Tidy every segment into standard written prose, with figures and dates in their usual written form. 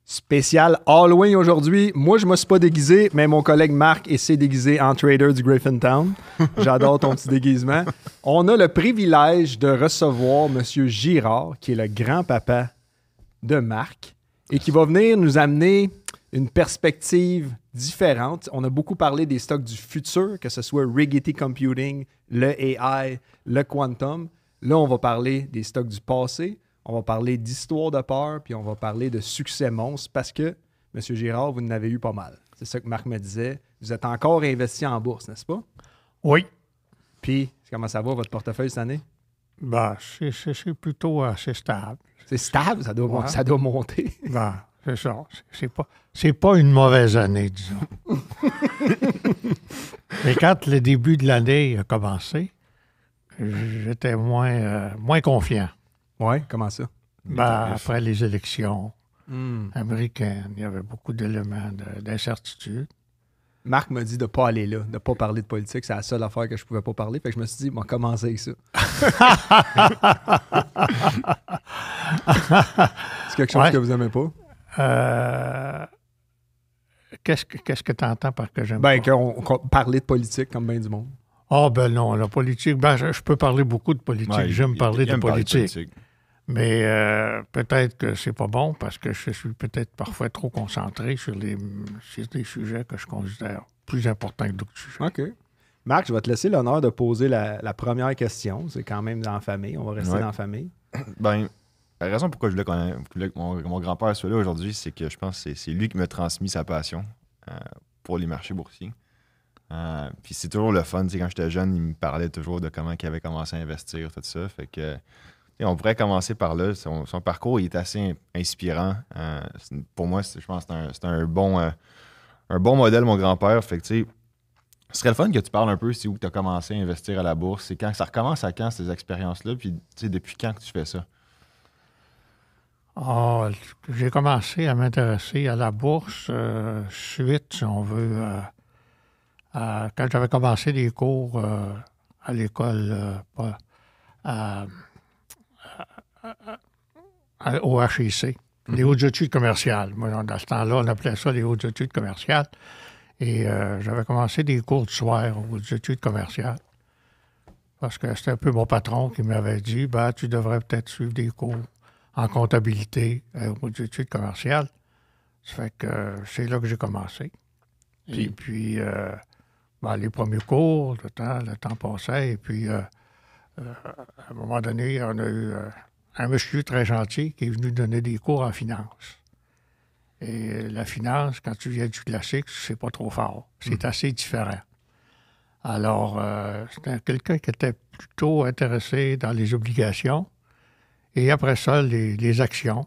Spécial Halloween aujourd'hui. Moi, je me suis pas déguisé, mais mon collègue Marc s'est déguisé en trader du Griffintown. J'adore ton petit déguisement. On a le privilège de recevoir M. Girard, qui est le grand-papa de Marc, et qui va venir nous amener une perspective différente. On a beaucoup parlé des stocks du futur, que ce soit Rigetti Computing, le AI, le Quantum. Là, on va parler des stocks du passé. On va parler d'histoire de peur, puis on va parler de succès monstre parce que, M. Girard, vous en avez eu pas mal. C'est ça que Marc me disait. Vous êtes encore investi en bourse, n'est-ce pas? Oui. Puis, comment ça va, votre portefeuille cette année? Ben, c'est plutôt assez stable. C'est stable? Ça doit monter. Ben, c'est ça. C'est pas une mauvaise année, disons. Mais quand le début de l'année a commencé, j'étais moins confiant. Oui, comment ça? Ben, après les élections américaines, il y avait beaucoup d'éléments d'incertitude. Marc m'a dit de ne pas aller là, de ne pas parler de politique. C'est la seule affaire que je ne pouvais pas parler. Fait que je me suis dit, on va commencer avec ça. C'est quelque chose que vous n'aimez pas? Qu'est-ce que tu entends par que j'aime pas? Qu'on parlait de politique comme bien du monde. Ah, ben non, la politique, je peux parler beaucoup de politique. Ouais, j'aime parler de politique. politique. Mais peut-être que c'est pas bon parce que je suis peut-être parfois trop concentré sur des sujets que je considère plus importants que d'autres sujets. OK. Marc, je vais te laisser l'honneur de poser la première question. C'est quand même dans la famille. On va rester dans la famille. Ben, la raison pourquoi je voulais que mon grand-père soit là aujourd'hui, c'est que je pense que c'est lui qui m'a transmis sa passion pour les marchés boursiers. Puis c'est toujours le fun. Quand j'étais jeune, il me parlait toujours de comment il avait commencé à investir, tout ça. Fait que on pourrait commencer par là. Son parcours il est assez inspirant. Pour moi, je pense que c'est un bon modèle, mon grand-père. Fait que, ce serait le fun que tu parles un peu où tu as commencé à investir à la bourse. C'est quand ça recommence à quand ces expériences-là? Puis depuis quand que tu fais ça? J'ai commencé à m'intéresser à la bourse suite, si on veut, quand j'avais commencé les cours à l'école au HEC, les hautes études commerciales. Moi, dans ce temps-là, on appelait ça les hautes études commerciales. Et j'avais commencé des cours du soir aux hautes études commerciales. Parce que c'était un peu mon patron qui m'avait dit, tu devrais peut-être suivre des cours en comptabilité aux études commerciales. Ça fait que c'est là que j'ai commencé. Et puis, les premiers cours, le temps passait. Et puis, à un moment donné, on a eu un monsieur très gentil qui est venu donner des cours en finance. Et la finance, quand tu viens du classique, c'est pas trop fort. C'est assez différent. Alors, c'était quelqu'un qui était plutôt intéressé dans les obligations. Et après ça, les actions.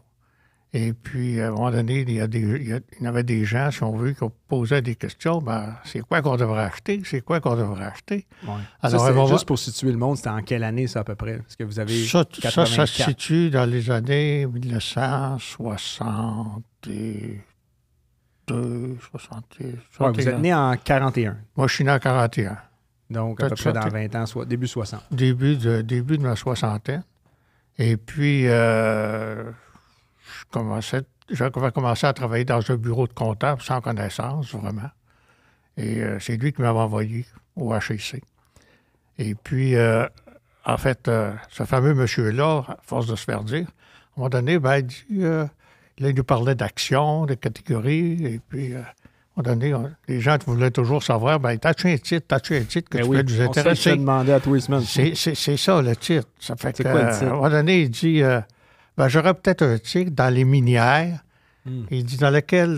Et puis, à un moment donné, il y avait des gens, si on veut, qui posaient des questions. C'est quoi qu'on devrait acheter? C'est quoi qu'on devrait acheter? Ouais. Alors, ça, juste pour situer le monde, c'était en quelle année, ça, à peu près? Parce que vous avez ça se situe dans les années 1962, 60. Ouais, vous êtes né en 41. Moi, je suis né en 41. Donc, à peu près dans 20 ans, soit début 60. Début de ma soixantaine. Et puis, j'avais commencé à travailler dans un bureau de comptable sans connaissance, vraiment. Et c'est lui qui m'avait envoyé au HEC. Et puis, en fait, ce fameux monsieur-là, à force de se faire dire, à un moment donné, il nous parlait d'actions, de catégories. Et puis, à un moment donné, les gens voulaient toujours savoir, t'as-tu un titre que tu peux nous intéresser? On s'est demandé à tous les semaines. C'est ça, le titre. Ça fait c'est quoi le titre? À un moment donné, il dit, j'aurais peut-être un titre dans les minières. Il dit, dans lequel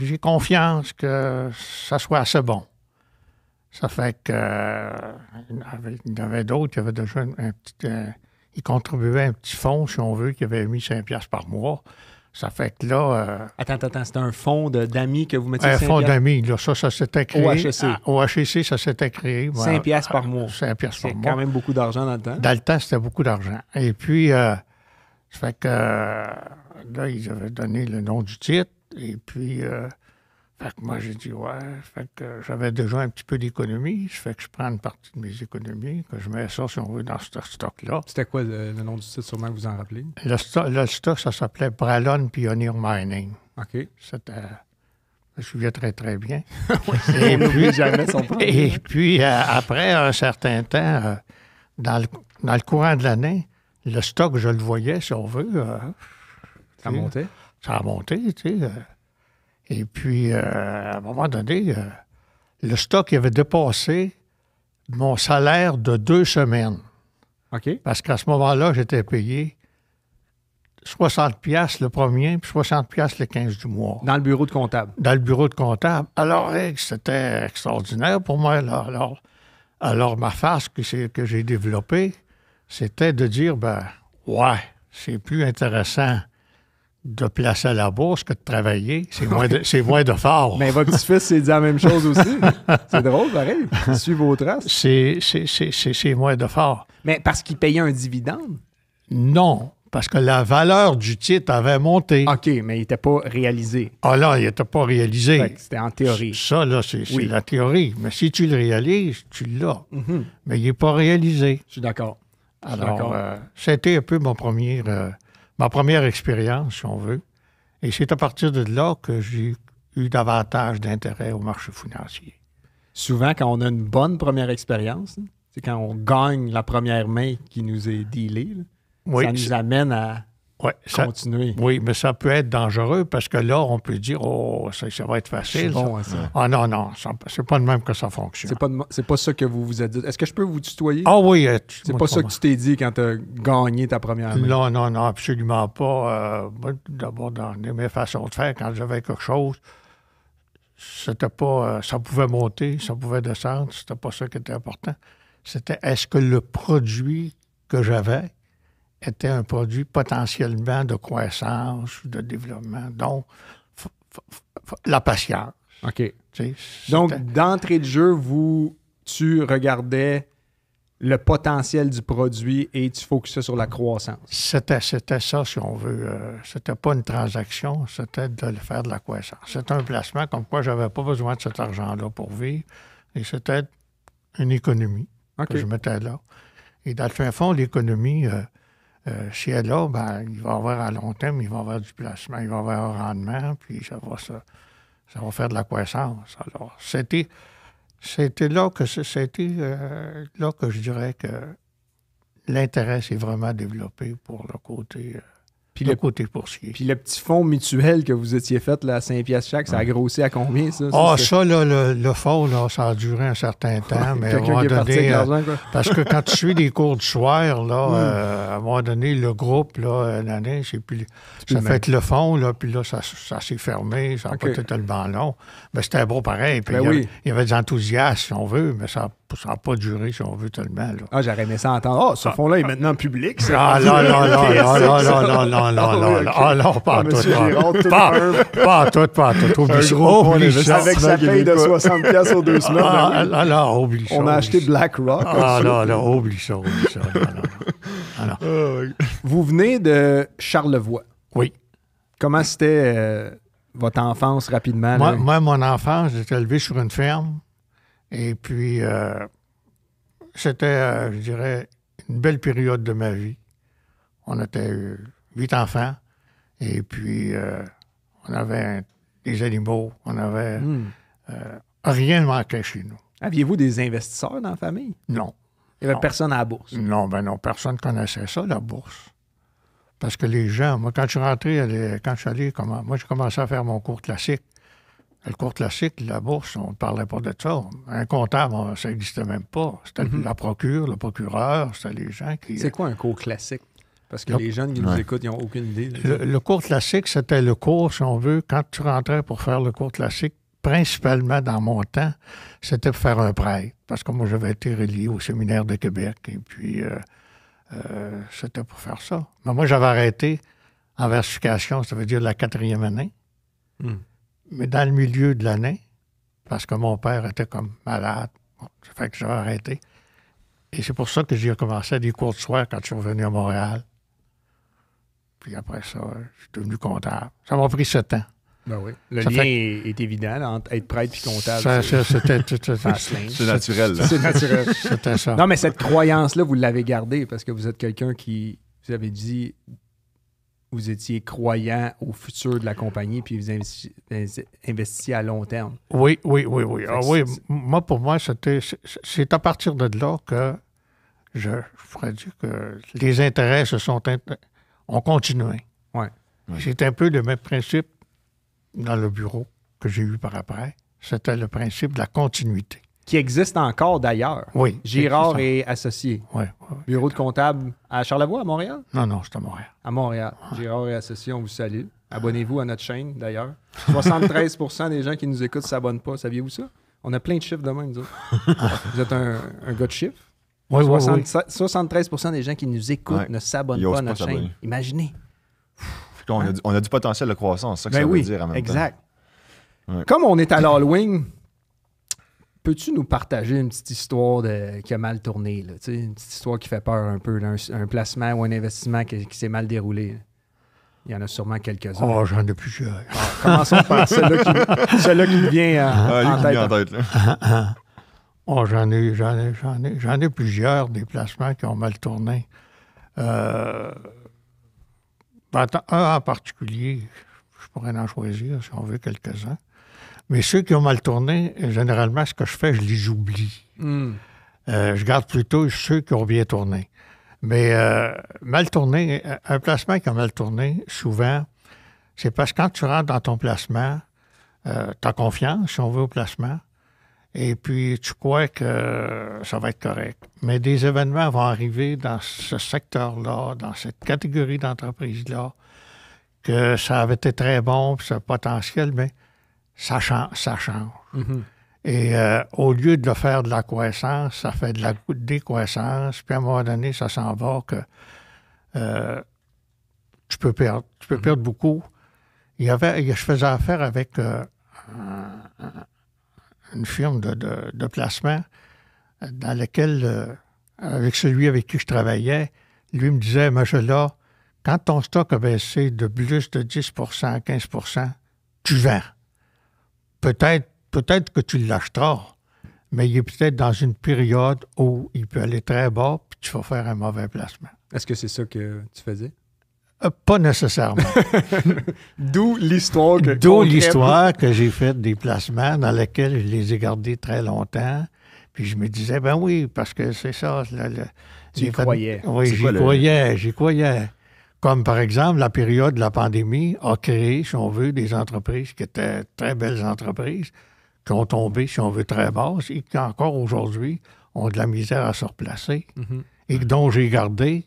j'ai confiance que ça soit assez bon. Ça fait que il y en avait d'autres qui avaient déjà ils contribuaient à un petit fonds, si on veut, qui avait mis 5$ par mois. Ça fait que là... Attends, c'était un fonds d'amis que vous mettiez 5$? Un fonds d'amis, là, ça s'était créé. Au HEC? Au HEC, ça s'était créé. 5$ par mois. 5$ par mois. C'est quand même beaucoup d'argent dans le temps. Dans le temps, c'était beaucoup d'argent. Et puis, ça fait que là, ils avaient donné le nom du titre. Et puis, fait que moi, j'ai dit, fait que j'avais déjà un petit peu d'économie. Ça fait que je prends une partie de mes économies, que je mets ça, si on veut, dans ce stock-là. C'était quoi le nom du titre, sûrement que vous en rappelez? Le stock, ça s'appelait Bralon Pioneer Mining. OK. C'était... Je me souviens très, très bien. Et puis, jamais son Et puis, après un certain temps, dans le courant de l'année, le stock, je le voyais, si on veut. Ça montait. Ça a monté, tu sais. Et puis, à un moment donné, le stock il avait dépassé mon salaire de 2 semaines. OK. Parce qu'à ce moment-là, j'étais payé 60$ le premier, puis 60$ le 15 du mois. Dans le bureau de comptable. Dans le bureau de comptable. Alors, c'était extraordinaire pour moi. Là. Alors ma face que j'ai développée, c'était de dire, ouais, c'est plus intéressant de placer à la bourse que de travailler. C'est moins de fort. Mais votre petit-fils s'est dit la même chose aussi. C'est drôle, pareil. Il suit vos traces. C'est moins de fort. Mais parce qu'il payait un dividende? Non, parce que la valeur du titre avait monté. OK, mais il n'était pas réalisé. Ah là, il n'était pas réalisé. C'était en théorie. Ça, là, c'est la théorie. Mais si tu le réalises, tu l'as. Mm-hmm. Mais il n'est pas réalisé. Je suis d'accord. Alors, c'était un peu ma première expérience, si on veut. Et c'est à partir de là que j'ai eu davantage d'intérêt au marché financier. Souvent, quand on a une bonne première expérience, c'est quand on gagne la première main qui nous est dealée, ça nous amène à continuer. Oui, mais ça peut être dangereux parce que là, on peut dire, ça va être facile. C'est bon, ça. Ah non, c'est pas de même que ça fonctionne. C'est pas ça que vous vous êtes dit. Est-ce que je peux vous tutoyer? Ah oui. C'est pas ça que tu t'es dit quand tu as gagné ta première main? Non, absolument pas. Moi, d'abord, dans mes façons de faire, quand j'avais quelque chose, c'était pas... ça pouvait monter, ça pouvait descendre, c'était pas ça qui était important. C'était est-ce que le produit que j'avais était un produit potentiellement de croissance ou de développement. Donc, la patience. OK. Donc, d'entrée de jeu, tu regardais le potentiel du produit et tu focusais sur la croissance. C'était ça, si on veut. C'était pas une transaction, c'était de faire de la croissance. C'était un placement comme quoi je n'avais pas besoin de cet argent-là pour vivre. Et c'était une économie que je mettais là. Et dans le fin fond, l'économie... si elle est là, il va y avoir à long terme, il va y avoir du placement, il va y avoir un rendement, puis ça va faire de la croissance. Alors, c'était là que je dirais que l'intérêt s'est vraiment développé pour le côté côté boursier. Puis le petit fonds mutuel que vous étiez fait là, à 5$ chaque, ça a grossi à combien, ça? Ça, le fonds, là, ça a duré un certain temps, mais à un moment donné... parce que quand tu suis des cours du soir, là, à un moment donné, le groupe, là, l'année, c'est plus... Ça fait que le fonds, là, puis là, ça s'est fermé, ça n'a pas été tellement long. Mais c'était beau pareil. Puis il y avait des enthousiastes, si on veut, mais ça n'a pas duré, si on veut, tellement. Là. Ah, j'aurais aimé ça entendre. Ce fonds-là est maintenant public. Non, pas en tout. Oublie ça. Avec sa paye de 60$ aux 2 semaines. Alors, oublie ça. On a acheté BlackRock. Oublie ça. Non. Vous venez de Charlevoix. Oui. Comment c'était votre enfance rapidement? Moi, mon enfance, j'étais élevé sur une ferme. Et puis, c'était, je dirais, une belle période de ma vie. On était 8 enfants. Et puis, on avait des animaux. On avait... rien ne manquait chez nous. Aviez-vous des investisseurs dans la famille? Non. Il n'y avait personne à la bourse? Non, personne ne connaissait ça, la bourse. Parce que les gens... Moi, quand je suis rentré, moi, j'ai commencé à faire mon cours classique. Le cours classique, la bourse, on ne parlait pas de ça. Un comptable, ça n'existait même pas. C'était la procure, le procureur, c'était les gens qui... C'est quoi un cours classique? Parce que les jeunes qui nous écoutent, ils n'ont aucune idée. Le cours classique, c'était le cours, si on veut, quand tu rentrais pour faire le cours classique, principalement dans mon temps, c'était pour faire un prêt. Parce que moi, j'avais été relié au séminaire de Québec. Et puis, c'était pour faire ça. Mais moi, j'avais arrêté en versification, ça veut dire la 4e année. Mais dans le milieu de l'année, parce que mon père était comme malade, ça fait que j'ai arrêté. Et c'est pour ça que j'ai recommencé des cours de soir quand je suis revenu à Montréal. Puis après ça, je suis devenu comptable. Ça m'a pris 7 ans. Ben oui. Le lien est évident là, entre être prêtre et comptable. C'est naturel. Là. C'est naturel. C'était ça. Non, mais cette croyance-là, vous l'avez gardée parce que vous êtes quelqu'un qui, vous avez dit, vous étiez croyant au futur de la compagnie puis vous investissiez à long terme. Oui. Ah, oui. c'est- Pour moi, c'est à partir de là que je pourrais dire que les intérêts ont continué. Ouais. C'est un peu le même principe dans le bureau que j'ai eu par après. C'était le principe de la continuité. Qui existe encore d'ailleurs. Oui. Girard c'est et Associés. ça. Oui. Bureau de comptable à Charlevoix, à Montréal? Non, c'est à Montréal. À Montréal. Girard et Associés, on vous salue. Abonnez-vous à notre chaîne, d'ailleurs. 73 des gens qui nous écoutent ne s'abonnent pas. Saviez-vous ça? On a plein de chiffres demain, nous autres. Vous êtes un gars de chiffres? Oui. 73 des gens qui nous écoutent ne s'abonnent Ils pas osent à pas notre chaîne. s'abonner. Imaginez. Fait que là, on a du potentiel de croissance, c'est ça que Ben ça oui, veut dire en même exact. temps. Ouais. Comme on est à l'Halloween, peux-tu nous partager une petite histoire qui a mal tourné? Là, tu sais, une petite histoire qui fait peur un peu, là, un placement ou un investissement qui s'est mal déroulé? Là. Il y en a sûrement quelques-uns. Oh, j'en ai plusieurs. Commençons par celui-là qui me vient Lui en qui tête. vient en tête, là. Oh, j'en ai plusieurs, des placements qui ont mal tourné. Un en particulier, je pourrais en choisir si on veut quelques-uns. Mais ceux qui ont mal tourné, généralement, ce que je fais, je les oublie. Hmm. Je garde plutôt ceux qui ont bien tourné. Mais mal tourné, un placement qui a mal tourné, souvent, c'est parce que quand tu rentres dans ton placement, tu as confiance, si on veut, au placement, et puis tu crois que ça va être correct. Mais des événements vont arriver dans ce secteur-là, dans cette catégorie d'entreprise-là, que ça avait été très bon, puis ce potentiel, mais ça change. Mhm. Et au lieu de faire de la croissance, ça fait de la décroissance, puis à un moment donné, ça s'en va que tu peux perdre. Tu peux perdre beaucoup. Je faisais affaire avec une firme de placement dans laquelle, avec celui avec qui je travaillais, lui me disait, Majela, quand ton stock a baissé de plus de 10 à 15 tu vends. Peut-être que tu l'achèteras, mais il est peut-être dans une période où il peut aller très bas, puis tu vas faire un mauvais placement. Est-ce que c'est ça que tu faisais? Pas nécessairement. D'où l'histoire que... D'où l'histoire que j'ai fait des placements dans lesquels je les ai gardés très longtemps. Puis je me disais, ben oui, parce que c'est ça. Tu y croyais. Oui, C'est quoi j'y croyais. Comme par exemple, la période de la pandémie a créé, si on veut, des entreprises qui étaient très belles entreprises, qui ont tombé, si on veut, très basses, et qui encore aujourd'hui ont de la misère à se replacer, Mhm. et dont j'ai gardé.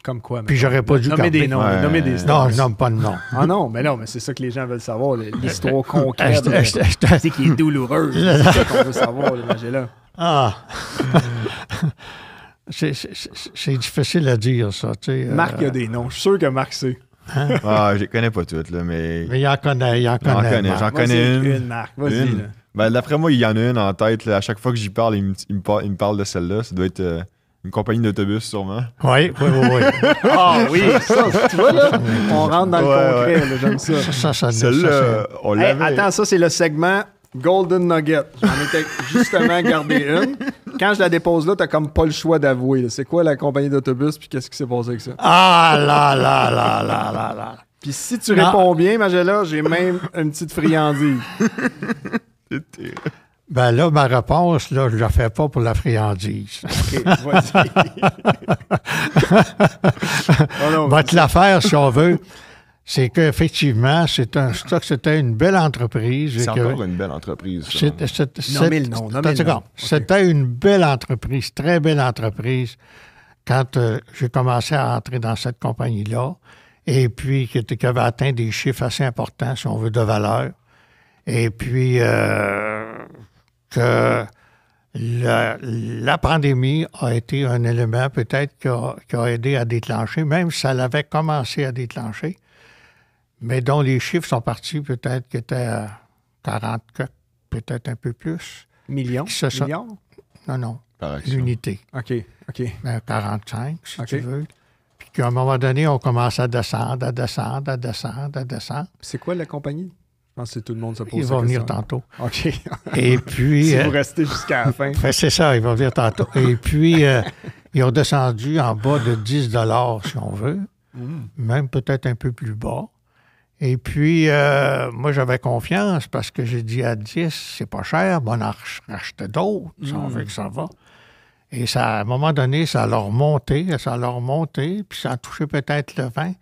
Comme quoi? Puis j'aurais pas dû nommer garder. des noms. Ouais. Nommer des Non, stars. je nomme pas de nom. Ah non, mais c'est ça que les gens veulent savoir, l'histoire concrète. Je- Tu sais, qui est douloureuse. C'est ça qu'on veut savoir, là. Ah! c'est difficile à dire, ça. Tu sais, Marc, il y a des noms. Je suis sûr que Marc sait. Ah, je les connais pas toutes, là, mais. Mais il en connaît. J'en connais, Marc. j'en connais Vas-y, une. Marc. Vas-y, Une. là. Ben, d'après moi, il y en a une en tête. Là. À chaque fois que j'y parle, il me parle de celle-là. Ça doit être une compagnie d'autobus, sûrement. Oui. Ah oui, ça, tu vois, là, on rentre dans le Ouais, concret, là, j'aime ça. Celle-là, on Hey, l'avait. attends, ça, c'est le segment Golden Nugget. J'en étais justement gardé une. Quand je la dépose là, t'as comme pas le choix d'avouer. là. C'est quoi la compagnie d'autobus, puis qu'est-ce qui s'est passé avec ça? Ah là. Puis si tu Non. réponds bien, Magella, j'ai même une petite friandise. Ben là, ma réponse, là, je la fais pas pour la friandise. OK, vas-y. Oh non, Va te la faire, si on veut. C'est qu'effectivement, c'était une belle entreprise. C'est et que- encore une belle entreprise. ça. Nommez le nom, nommez le nom. C'était une belle entreprise, très belle entreprise, quand j'ai commencé à entrer dans cette compagnie-là, et puis qui avait atteint des chiffres assez importants, si on veut, de valeur. Et puis que la pandémie a été un élément peut-être qui a aidé à déclencher, même si ça l'avait commencé à déclencher, mais dont les chiffres sont partis peut-être qui étaient à 40, peut-être un peu plus. Millions? Ça, ça- Millions? Non, Par action. l'unité. OK. Ben, 45, si OK. tu veux. Puis qu'à un moment donné, on commence à descendre. C'est quoi la compagnie? Je pense que tout le monde se pose Il cette va venir question. tantôt. OK. Et puis... Si vous restez jusqu'à la fin. ben, c'est ça, il va venir tantôt. Et puis, ils ont descendu en bas de 10 $ si on veut. même peut-être un peu plus bas. Et puis, moi, j'avais confiance parce que j'ai dit à 10, c'est pas cher, on en racheter d'autres, si on veut que ça va. Et ça, à un moment donné, ça a remonté, puis ça a touché peut-être le 20,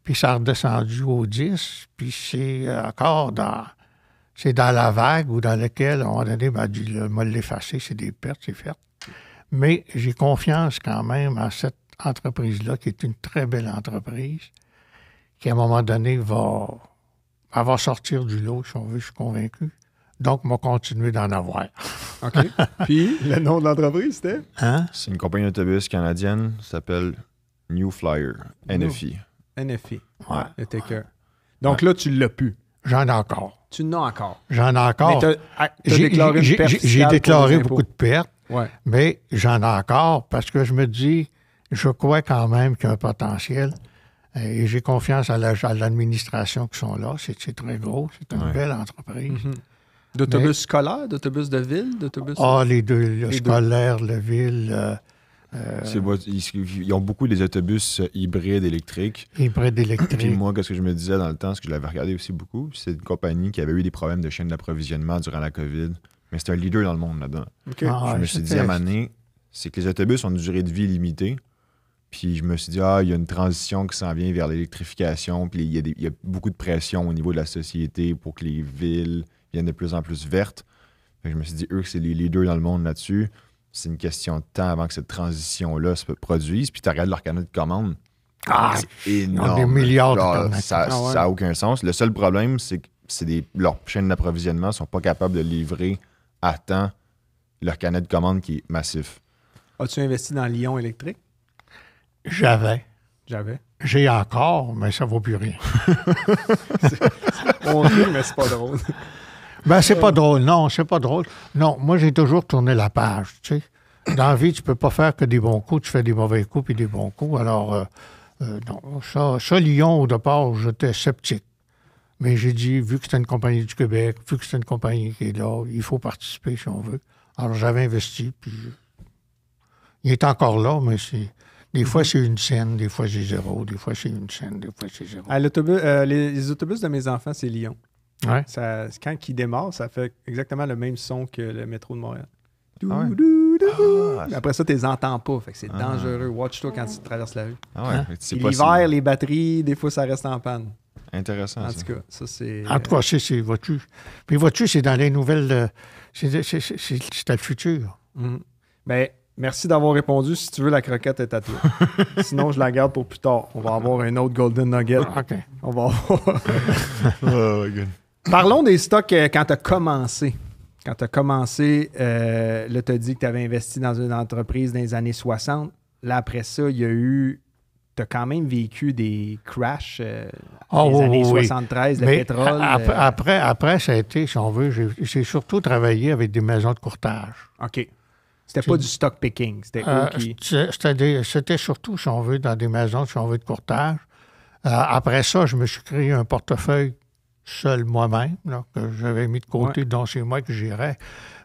puis ça a redescendu au 10, puis c'est encore dans la vague ou dans laquelle, à un moment donné, m'a l'effacé, c'est des pertes, c'est fait. Mais j'ai confiance quand même à cette entreprise-là, qui est une très belle entreprise, qui, à un moment donné, va sortir du lot, si on veut, je suis convaincu. Donc, m'a continué d'en avoir. OK. Puis, le nom de l'entreprise, c'était? Hein? C'est une compagnie d'autobus canadienne, ça s'appelle New Flyer, NFI. NFI. Ouais. Le ticker. Donc là, tu l'as plus. J'en ai encore. Tu n'as encore. J'en ai encore. Mais t'as déclaré une perte J'ai fiscale déclaré pour les beaucoup de pertes, Ouais. mais j'en ai encore parce que je me dis, je crois quand même qu'il y a un potentiel. Et j'ai confiance à l'administration qui sont là. C'est très gros. C'est une belle entreprise. D'autobus scolaire, d'autobus de ville, d'autobus... Ah, les deux, le scolaire, la ville, Ils ont beaucoup des autobus hybrides électriques. hybride Puis électrique. moi, qu'est-ce que je me disais dans le temps, ce que je l'avais regardé aussi beaucoup, c'est une compagnie qui avait eu des problèmes de chaîne d'approvisionnement durant la COVID, mais c'est un leader dans le monde là-dedans. OK. Ah, Je me suis dit à un moment donné, c'est que les autobus ont une durée de vie limitée. Puis je me suis dit, il y a une transition qui s'en vient vers l'électrification. Puis il y a beaucoup de pression au niveau de la société pour que les villes viennent de plus en plus vertes. Fait que je me suis dit, eux, c'est les leaders dans le monde là-dessus. C'est une question de temps avant que cette transition-là se produise. Puis tu regardes leur canal de commande. C'est énorme. Des milliards de Genre, tonnes. ça n'a aucun sens. Le seul problème, c'est que leurs chaînes d'approvisionnement ne sont pas capables de livrer à temps leur canal de commande qui est massif. As-tu investi dans Lyon électrique? J'avais. J'avais. J'ai encore, mais ça ne vaut plus rien. On rit, mais c'est pas drôle. Ben, c'est pas drôle. Non, c'est pas drôle. Non, moi, j'ai toujours tourné la page, tu sais. Dans la vie, tu peux pas faire que des bons coups. Tu fais des mauvais coups puis des bons coups. Alors, non, ça, Lyon, au départ, j'étais sceptique. Mais j'ai dit, vu que c'est une compagnie du Québec, vu que c'est une compagnie qui est là, il faut participer si on veut. Alors, j'avais investi, puis il est encore là, mais des fois, c'est une scène, des fois, c'est 0, des fois, c'est une scène, des fois, c'est 0. Les autobus de mes enfants, c'est Lyon. Ouais. Quand ils démarrent, ça fait exactement le même son que le métro de Montréal. Ah ouais? Mais après ça, tu les entends pas. Fait que c'est dangereux. Watch-toi quand tu traverses la rue. Ah ouais, Hein? c'est Puis pas l'hiver, les batteries, des fois, ça reste en panne. intéressant. En ça. tout cas, ça, c'est... En tout cas, c'est vois-tu. Puis vois-tu, c'est dans les nouvelles. C'est le futur. Ben, merci d'avoir répondu. Si tu veux, la croquette est à toi. Sinon, je la garde pour plus tard. On va avoir un autre Golden Nugget. OK. On va avoir... Oh my God. Parlons des stocks quand tu as commencé. Quand tu as commencé, là, tu as dit que tu avais investi dans une entreprise dans les années 60. Là, après ça, il y a eu... Tu as quand même vécu des crashs dans les années 73, le Mais pétrole. Après, ça a été, si on veut, j'ai surtout travaillé avec des maisons de courtage. OK. C'était pas du stock picking. C'était eux qui... C'était surtout, si on veut, dans des maisons, si on veut, de courtage. Après ça, je me suis créé un portefeuille seul moi-même, là, que j'avais mis de côté, dont c'est moi que gérais.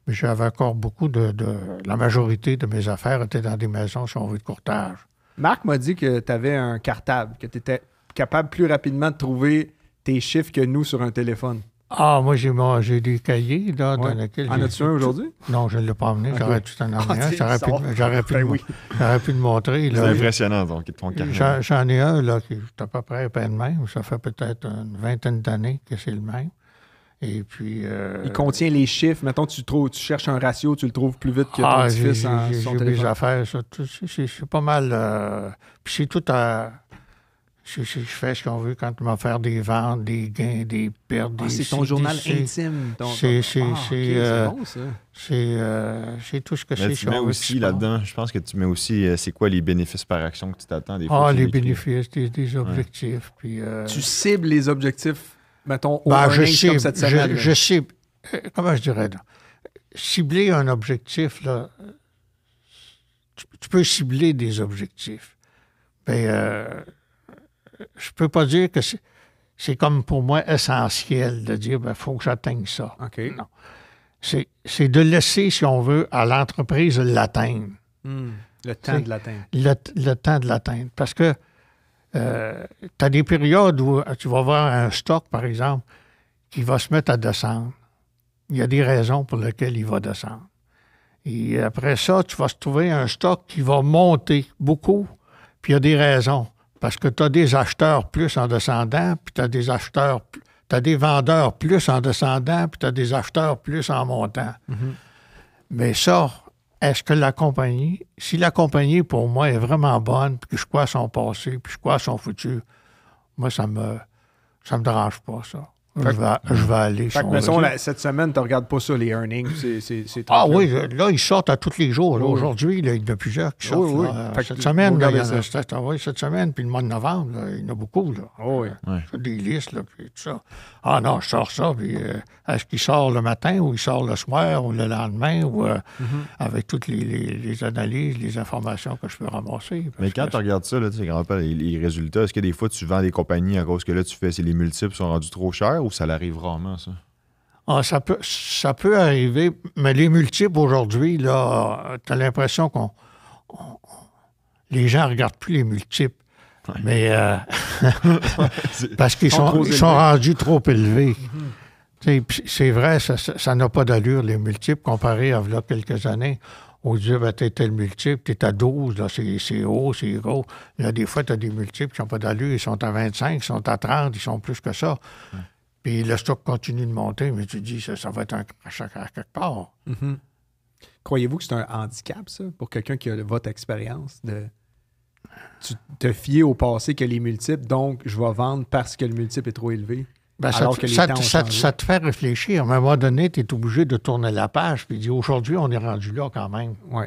Mais j'avais encore beaucoup la majorité de mes affaires étaient dans des maisons, si on veut, de courtage. Marc m'a dit que tu avais un cartable, que tu étais capable plus rapidement de trouver tes chiffres que nous sur un téléphone. Ah, moi, j'ai des cahiers là, dans lesquels... En as-tu un aujourd'hui? Non, je ne l'ai pas amené. J'aurais tout en amené un. J'aurais pu le montrer. C'est impressionnant, donc, ton carnet. J'en ai un là, qui est à peu près le même. Ça fait peut-être une vingtaine d'années que c'est le même. Et puis... Il contient les chiffres. Mettons, tu cherches un ratio, tu le trouves plus vite que ton petit-fils sur son téléphone. J'ai mes affaires, ça. C'est pas mal... puis c'est tout à... Je fais ce qu'on veut quand tu vas faire des ventes, des gains, des pertes. C'est ton journal intime. C'est bon, ça. C'est tout ce que c'est. Tu mets aussi là-dedans, je pense que tu mets aussi c'est quoi les bénéfices par action que tu t'attends des fois. Les bénéfices, des objectifs. Puis, tu cibles les objectifs, mettons, je cible, comme cette semaine. Je cible. Comment je dirais là? Cibler un objectif, là, tu peux cibler des objectifs. Je peux pas dire que c'est comme pour moi essentiel de dire il faut que j'atteigne ça. OK. Non. C'est de laisser, si on veut, à l'entreprise l'atteindre. Le temps de l'atteindre. Le temps de l'atteindre. Parce que tu as des périodes où tu vas voir un stock, par exemple, qui va se mettre à descendre. Il y a des raisons pour lesquelles il va descendre. Et après ça, tu vas se trouver un stock qui va monter beaucoup, puis il y a des raisons. Parce que tu as des acheteurs plus en descendant, puis tu as des vendeurs plus en descendant, puis tu as des acheteurs plus en montant. Mais ça, est-ce que si la compagnie, pour moi, est vraiment bonne, puis que je crois à son passé, puis je crois à son futur, moi, ça me dérange pas, ça. Je vais aller. Fait que, mettons, cette semaine, tu ne regardes pas ça, les earnings. C'est oui, là, ils sortent à tous les jours. Aujourd'hui, il y en a plusieurs qui sortent. Oui. Cette semaine, il y en a cette semaine, puis le mois de novembre, là, il y en a beaucoup. Là. Oui. Des listes, là, puis tout ça. Ah non, je sors ça, puis est-ce qu'il sort le matin, ou il sort le soir, ou le lendemain, ou avec toutes les analyses, les informations que je peux ramasser. Mais quand tu regardes ça, là, tu sais, quand on parle les résultats, est-ce que des fois, tu vends des compagnies à cause que là, les multiples sont rendus trop chers, ou ça l'arrive rarement, ça? Ah, ça peut arriver, mais les multiples aujourd'hui, là, tu as l'impression les gens ne regardent plus les multiples. Ouais. Mais parce qu'ils sont rendus trop élevés. C'est vrai, ça n'a pas d'allure, les multiples, comparé à là, quelques années. On dit, tu es tel multiple, tu es à 12, là, c'est haut, c'est gros. Là, des fois, tu as des multiples qui n'ont pas d'allure, ils sont à 25, ils sont à 30, ils sont plus que ça. Ouais. Puis le stock continue de monter, mais tu dis, ça va être un crash à quelque part. Croyez-vous que c'est un handicap, ça, pour quelqu'un qui a votre expérience, de te fier au passé que les multiples, donc je vais vendre parce que le multiple est trop élevé? Ben, ça te fait réfléchir. À un moment donné, tu es obligé de tourner la page puis dire, aujourd'hui, on est rendu là quand même. Oui.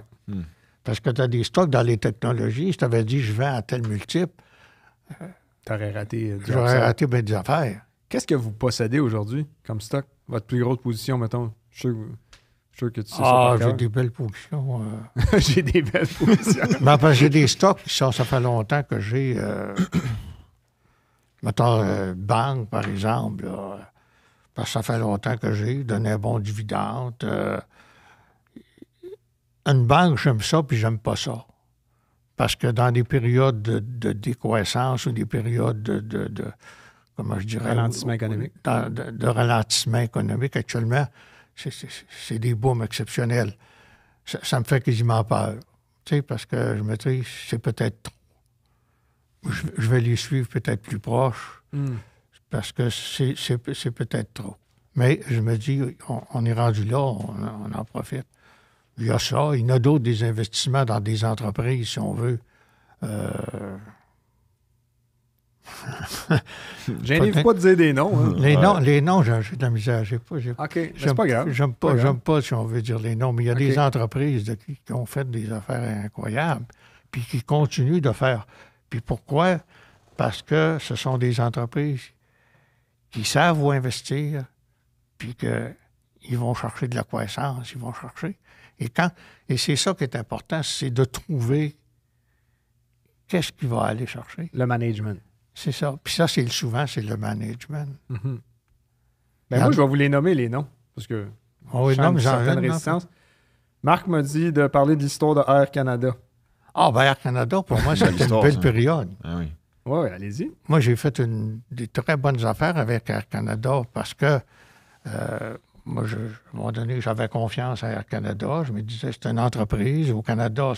Parce que tu as des stocks dans les technologies. Si tu avais dit, je vends à tel multiple, t'aurais raté j'aurais raté bien des affaires. Qu'est-ce que vous possédez aujourd'hui comme stock? Votre plus grosse position, mettons? Je suis sûr que tu sais ça. J'ai des belles positions. J'ai des belles positions. Ben, parce que j'ai des stocks qui ça fait longtemps que j'ai... mettons, banque, par exemple, là, parce que ça fait longtemps que j'ai donné un bon dividende. Une banque, j'aime ça, puis j'aime pas ça. Parce que dans des périodes de décroissance ou des périodes de comment je dirais... Ralentissement économique. De ralentissement économique, actuellement, c'est des booms exceptionnels. Ça me fait quasiment peur. Tu sais, parce que je me dis, c'est peut-être trop. Je vais les suivre peut-être plus proche, parce que c'est peut-être trop. Mais je me dis, on est rendu là, on en profite. Il y a ça. Il y en a d'autres, des investissements dans des entreprises, si on veut. J'invite pas de dire des noms. Hein. Les noms, j'ai de la misère. OK, c'est pas grave. J'aime pas, si on veut dire les noms, mais il y a des entreprises qui ont fait des affaires incroyables, puis qui continuent de faire. Puis pourquoi? Parce que ce sont des entreprises qui savent où investir, puis qu'ils vont chercher de la croissance, ils vont chercher. Et c'est ça qui est important, c'est de trouver qu'est-ce qu'il va aller chercher. Le management. C'est ça. Puis ça, souvent, c'est le management. Ben moi, je vais vous les nommer, les noms, parce que j'ai une certaine résistance. Marc m'a dit de parler de l'histoire de Air Canada. Ah, ben Air Canada, pour moi, c'était une belle période. Ah oui. Oui, allez-y. Moi, j'ai fait des très bonnes affaires avec Air Canada parce que moi, à un moment donné, j'avais confiance à Air Canada. Je me disais, c'est une entreprise. Au Canada,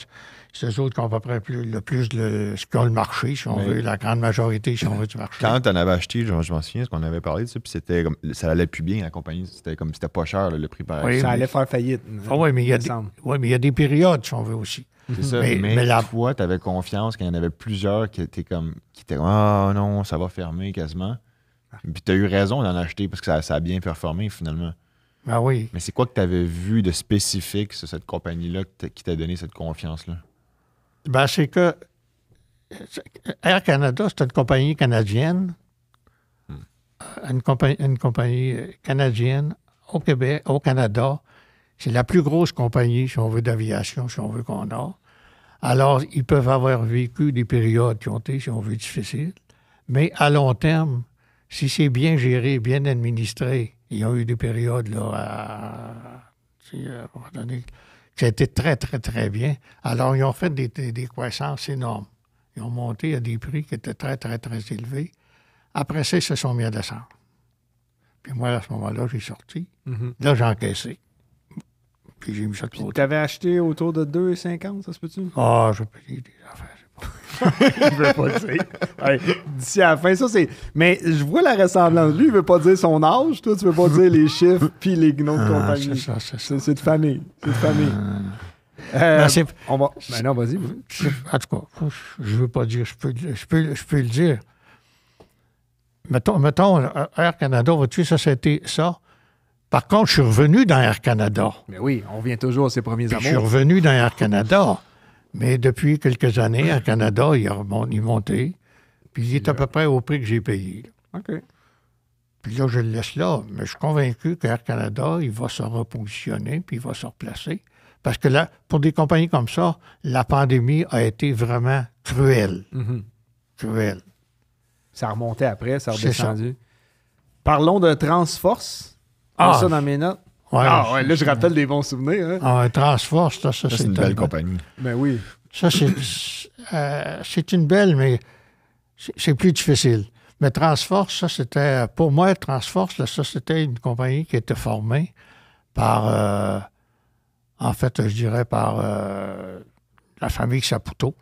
c'est eux autres qui ont à peu près ce qui ont le marché, si on veut, la grande majorité, si on veut, du marché. Quand tu en avais acheté, je m'en souviens, ce qu'on avait parlé de ça, puis c'était comme, ça allait plus bien, la compagnie. C'était pas cher, le prix par exemple. Ça allait faire faillite. Oui, mais il y a des périodes, si on veut aussi. C'est ça. Mais toi, tu avais confiance qu'il y en avait plusieurs qui étaient ah non, ça va fermer quasiment. Puis tu as eu raison d'en acheter parce que ça a bien performé finalement. Ah oui. Mais c'est quoi que tu avais vu de spécifique sur cette compagnie-là qui t'a donné cette confiance-là? Ben, c'est que Air Canada, c'est une compagnie canadienne. Une compagnie canadienne au Québec, au Canada. C'est la plus grosse compagnie, si on veut, d'aviation, si on veut qu'on a. Alors, ils peuvent avoir vécu des périodes qui ont été, si on veut, difficiles. Mais à long terme, si c'est bien géré, bien administré, ils ont eu des périodes, là, à un moment donné, qui a été très, très, très bien. Alors, ils ont fait des croissances énormes. Ils ont monté à des prix qui étaient très, très, très élevés. Après ça, ils se sont mis à descendre. Puis moi, à ce moment-là, j'ai sorti. Là, j'ai encaissé. Puis j'ai mis ça de Puis côté. tu avais acheté autour de 2,50, ça se peut-tu? Ah, je peux dire des affaires. Il veut pas le dire. Ouais, d'ici à la fin, ça c'est. Mais je vois la ressemblance. Lui, il veut pas dire son âge. Toi, tu veux pas dire les chiffres puis les noms de compagnie. C'est ça. C'est de famille. C'est de famille. On va. Ben non, vas-y. En tout cas, je veux pas dire. Je peux le dire. Mettons, Air Canada, vois-tu, ça, c'était ça. Par contre, je suis revenu dans Air Canada. Mais oui, on revient toujours à ses premiers Puis amours. je suis revenu dans Air Canada. Mais depuis quelques années, Air Canada, il est monté. Puis il est à peu près au prix que j'ai payé. OK. Puis là, je le laisse là. Mais je suis convaincu qu'Air Canada, il va se repositionner puis il va se replacer. Parce que là, pour des compagnies comme ça, la pandémie a été vraiment cruelle. Cruelle. Ça a remonté après, ça a C'est ça. redescendu. Parlons de Transforce. J'ai ça dans mes notes. Ouais, Ouais, là, je rappelle des bons souvenirs. Hein? Transforce, ça C'est une belle compagnie. Ben oui. Ça, c'est une belle, mais c'est plus difficile. Mais Transforce, ça, c'était... Pour moi, Transforce, là, ça, c'était une compagnie qui était formée par... en fait, je dirais par la famille Saputo,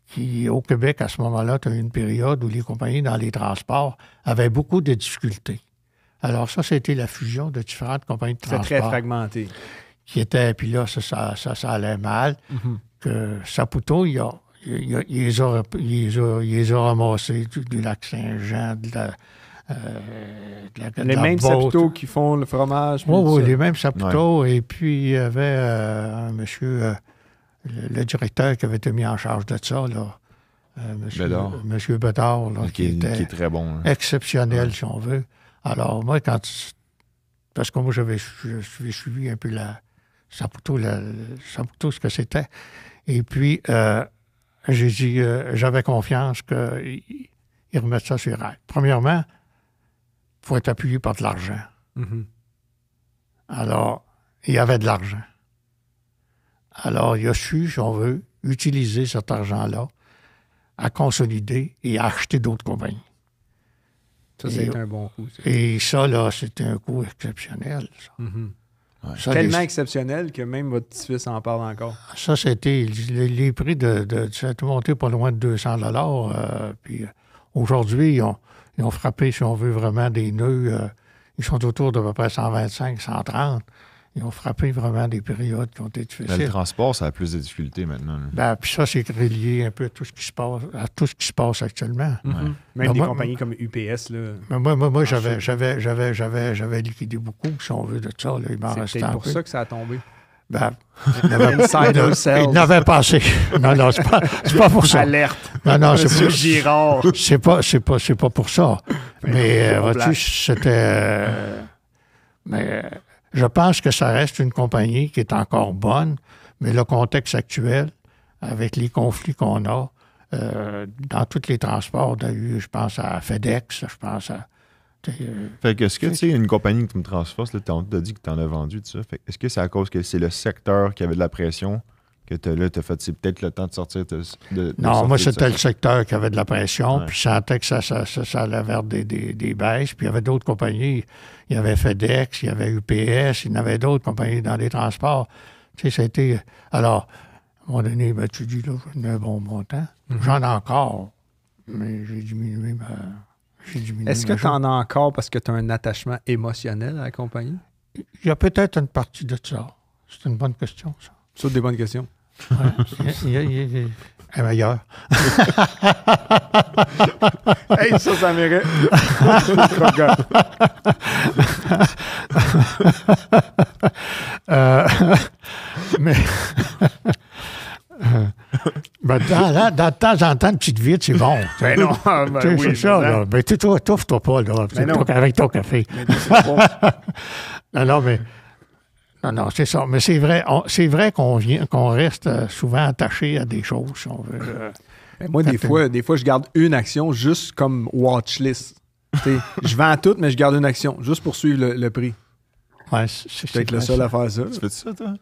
qui, au Québec, à ce moment-là, tu as eu une période où les compagnies dans les transports avaient beaucoup de difficultés. Alors ça, c'était la fusion de différentes compagnies de C'était transport. très fragmenté. Qui étaient, puis là, ça allait mal. Que Saputo, il les a ramassés du lac Saint-Jean, de Les la mêmes Beauce. Saputo qui font le fromage. puis Oui, tout oui, ça. les mêmes Saputo. Et puis, il y avait un monsieur, le directeur qui avait été mis en charge de ça, là. Monsieur Bedard, là, qui est très bon. Hein. Exceptionnel, si on veut. Alors, moi, parce que moi, j'avais suivi un peu Saputo, Saputo, ce que c'était. Et puis, j'ai dit, j'avais confiance qu'ils remettent ça sur rail. Premièrement, il faut être appuyé par de l'argent. Alors, il y avait de l'argent. Alors, il a su, si on veut, utiliser cet argent-là à consolider et à acheter d'autres compagnies. Ça, c'est un bon coup. Ça. Et ça, là, c'était un coup exceptionnel. Ça. Ouais. Ça, Tellement exceptionnel que même votre petit-fils en parle encore. Ça, c'était... Les prix ça a monté pas loin de 200 $. Puis aujourd'hui, ils ont frappé, si on veut, vraiment des nœuds. Ils sont autour d'à peu près 125, 130. Ils ont frappé vraiment des périodes qui ont été difficiles. Le transport, ça a plus de difficultés maintenant. Puis ça, c'est relié un peu à tout ce qui se passe actuellement. Même Mais des moi, compagnies comme UPS. Là, Mais moi j'avais liquidé beaucoup, si on veut, de ça. Là, il m'en c'est restait peut-être un pour peu. ça que ça a tombé. Il sales. n'avait pas assez. Non, c'est pas pour ça. Alerte. Non, Monsieur Girard. c'est pas pour ça. Mais vois-tu, c'était... mais je pense que ça reste une compagnie qui est encore bonne, mais le contexte actuel, avec les conflits qu'on a, dans tous les transports, je pense à FedEx, je pense à... Fait que, est-ce que, tu sais, une compagnie comme Transforce, là, t'as dit que t'en as vendu, tout ça. Fait que, est-ce que c'est à cause que c'est le secteur qui avait de la pression que t'as fait, c'est peut-être le temps de sortir Non, moi, c'était le secteur qui avait de la pression, Ouais. puis je sentais que ça allait vers des baisses. Puis il y avait d'autres compagnies. Il y avait FedEx, il y avait UPS, il y en avait d'autres compagnies dans les transports. Tu sais, ça a été... Alors, à un moment donné, ben, tu dis, là, j'en ai un bon montant. J'en ai encore, mais j'ai diminué ma... Est-ce que tu en as encore parce que tu as un attachement émotionnel à la compagnie? Il y a peut-être une partie de ça. C'est une bonne question, ça. C'est des bonnes questions. Ouais, il est meilleur. Hey, ça mérite. Mais ben, de temps en temps, une petite vite, c'est bon. Ben non, Tu sais, oui, c'est ça, mais là. Ben, tu t'ouvres-toi pas, là, non. avec ton café. Non, c'est ça. Mais c'est vrai qu'on reste souvent attaché à des choses, si on veut. Ben, moi, des fois, je garde une action juste comme watchlist. T'sais, je vends tout, mais je garde une action, juste pour suivre le prix. Ouais, C'est peut-être le seul à faire ça. Tu fais ça, toi?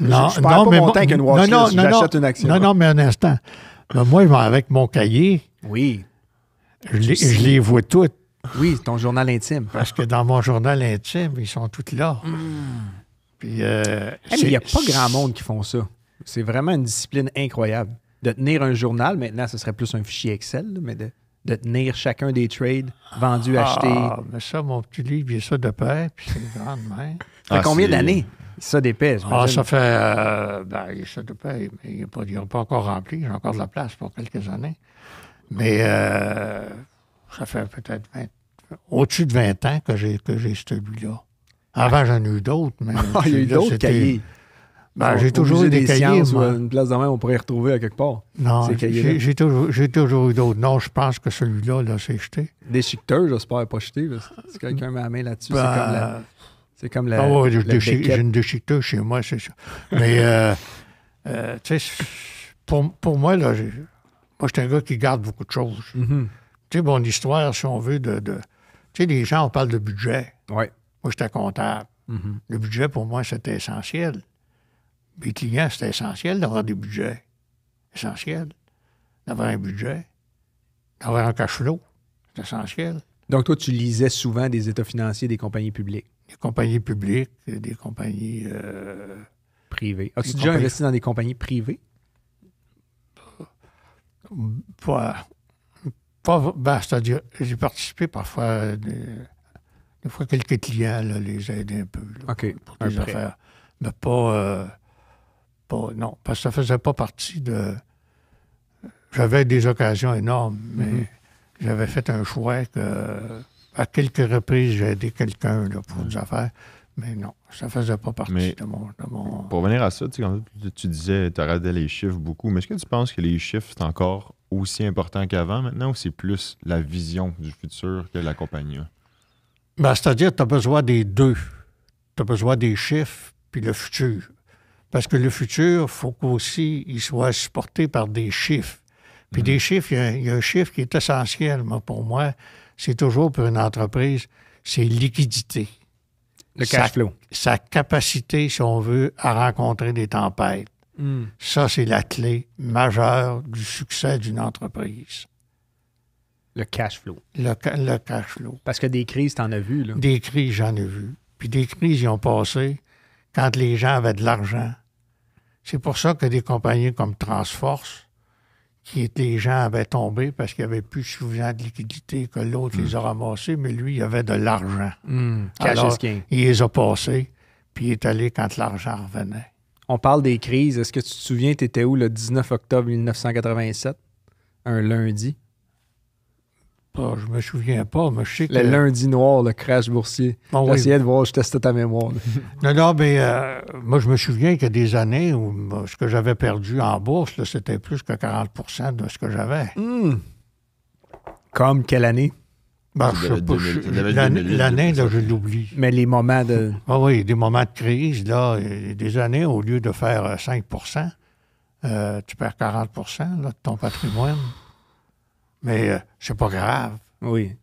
Non, je perds pas mon temps qu'une watchlist, j'achète une action. Non, mais un instant. Mais moi, avec mon cahier, Oui. je les vois toutes. Oui, ton journal intime. Parce que dans mon journal intime, ils sont tous là. Puis, Mais il n'y a pas grand monde qui font ça. C'est vraiment une discipline incroyable. De tenir un journal, maintenant, ce serait plus un fichier Excel, là, mais de tenir chacun des trades vendus, achetés. Ah, mais ça, mon petit livre, il est ça de paix, puis c'est grand de main. Ça fait combien d'années? Ça d'épais, Ah, ça fait... il est ça de paix, mais il n'est pas encore rempli. J'ai encore de la place pour quelques années. Mais ça fait peut-être au-dessus de 20 ans que j'ai celui-là. Avant, j'en ai eu d'autres, mais... Ah, il y a eu d'autres cahiers. J'ai toujours eu des cahiers. Moi. Une place de même, on pourrait y retrouver à quelque part. Non, j'ai toujours eu d'autres. Non, je pense que celui-là, là, c'est jeté. Déchiqueteur, j'espère pas jeté. Si quelqu'un met la main là-dessus, c'est comme la... Ah oui, j'ai une déchiqueteuse chez moi, c'est ça. Mais, tu sais, pour moi, là, moi, je suis un gars qui garde beaucoup de choses. Mm-hmm. Tu sais, mon histoire, si on veut, tu sais, les gens, on parle de budget. Oui. Moi, j'étais comptable. Mm-hmm. Le budget, pour moi, c'était essentiel. Les clients, c'était essentiel d'avoir des budgets. Essentiel. D'avoir un budget. D'avoir un cash flow. C'est essentiel. Donc, toi, tu lisais souvent des états financiers des compagnies publiques. Des compagnies publiques, des compagnies... privées. As-tu déjà investi dans des compagnies privées? C'est-à-dire, j'ai participé parfois, des fois, quelques clients, là, les aider un peu. Là, pour des affaires. Mais pas... non, parce que ça faisait pas partie de... J'avais des occasions énormes, mais j'avais fait un choix que... À quelques reprises, j'ai aidé quelqu'un là, pour des affaires, mais non, ça faisait pas partie de mon... Pour revenir à ça, quand tu disais, tu regardais les chiffres beaucoup, mais est-ce que tu penses que les chiffres, c'est encore aussi important qu'avant maintenant, ou c'est plus la vision du futur que la compagnie a? C'est-à-dire que tu as besoin des deux. Tu as besoin des chiffres puis le futur. Parce que le futur, il faut qu'aussi il soit supporté par des chiffres. Puis des chiffres, il y a un chiffre qui est essentiel, pour moi, c'est toujours pour une entreprise, c'est liquidité. Le cash flow. Sa capacité, si on veut, à rencontrer des tempêtes. Ça, c'est la clé majeure du succès d'une entreprise. Le cash flow. Le cash flow. Parce que des crises, tu en as vu, là. Des crises, j'en ai vu. Puis des crises, ils ont passé quand les gens avaient de l'argent. C'est pour ça que des compagnies comme Transforce, les gens avaient tombé parce qu'il n'y avait plus suffisamment de liquidité, que l'autre les a ramassés, mais lui, il avait de l'argent. Alors, il les a passés, puis il est allé quand l'argent revenait. On parle des crises. Est-ce que tu te souviens, tu étais où le 19 octobre 1987? Un lundi? Je me souviens pas, mais je sais que... Le lundi noir, le crash boursier. J'essayais de voir, je testais ta mémoire. Non, mais moi, je me souviens qu'il y a des années où ce que j'avais perdu en bourse, là, c'était plus que 40% de ce que j'avais. Comme quelle année? Je sais pas. L'année, là, je l'oublie. Mais les moments de... Ah oui, des moments de crise, là, des années, au lieu de faire 5%, tu perds 40% là, de ton patrimoine. Mais c'est pas grave. Oui.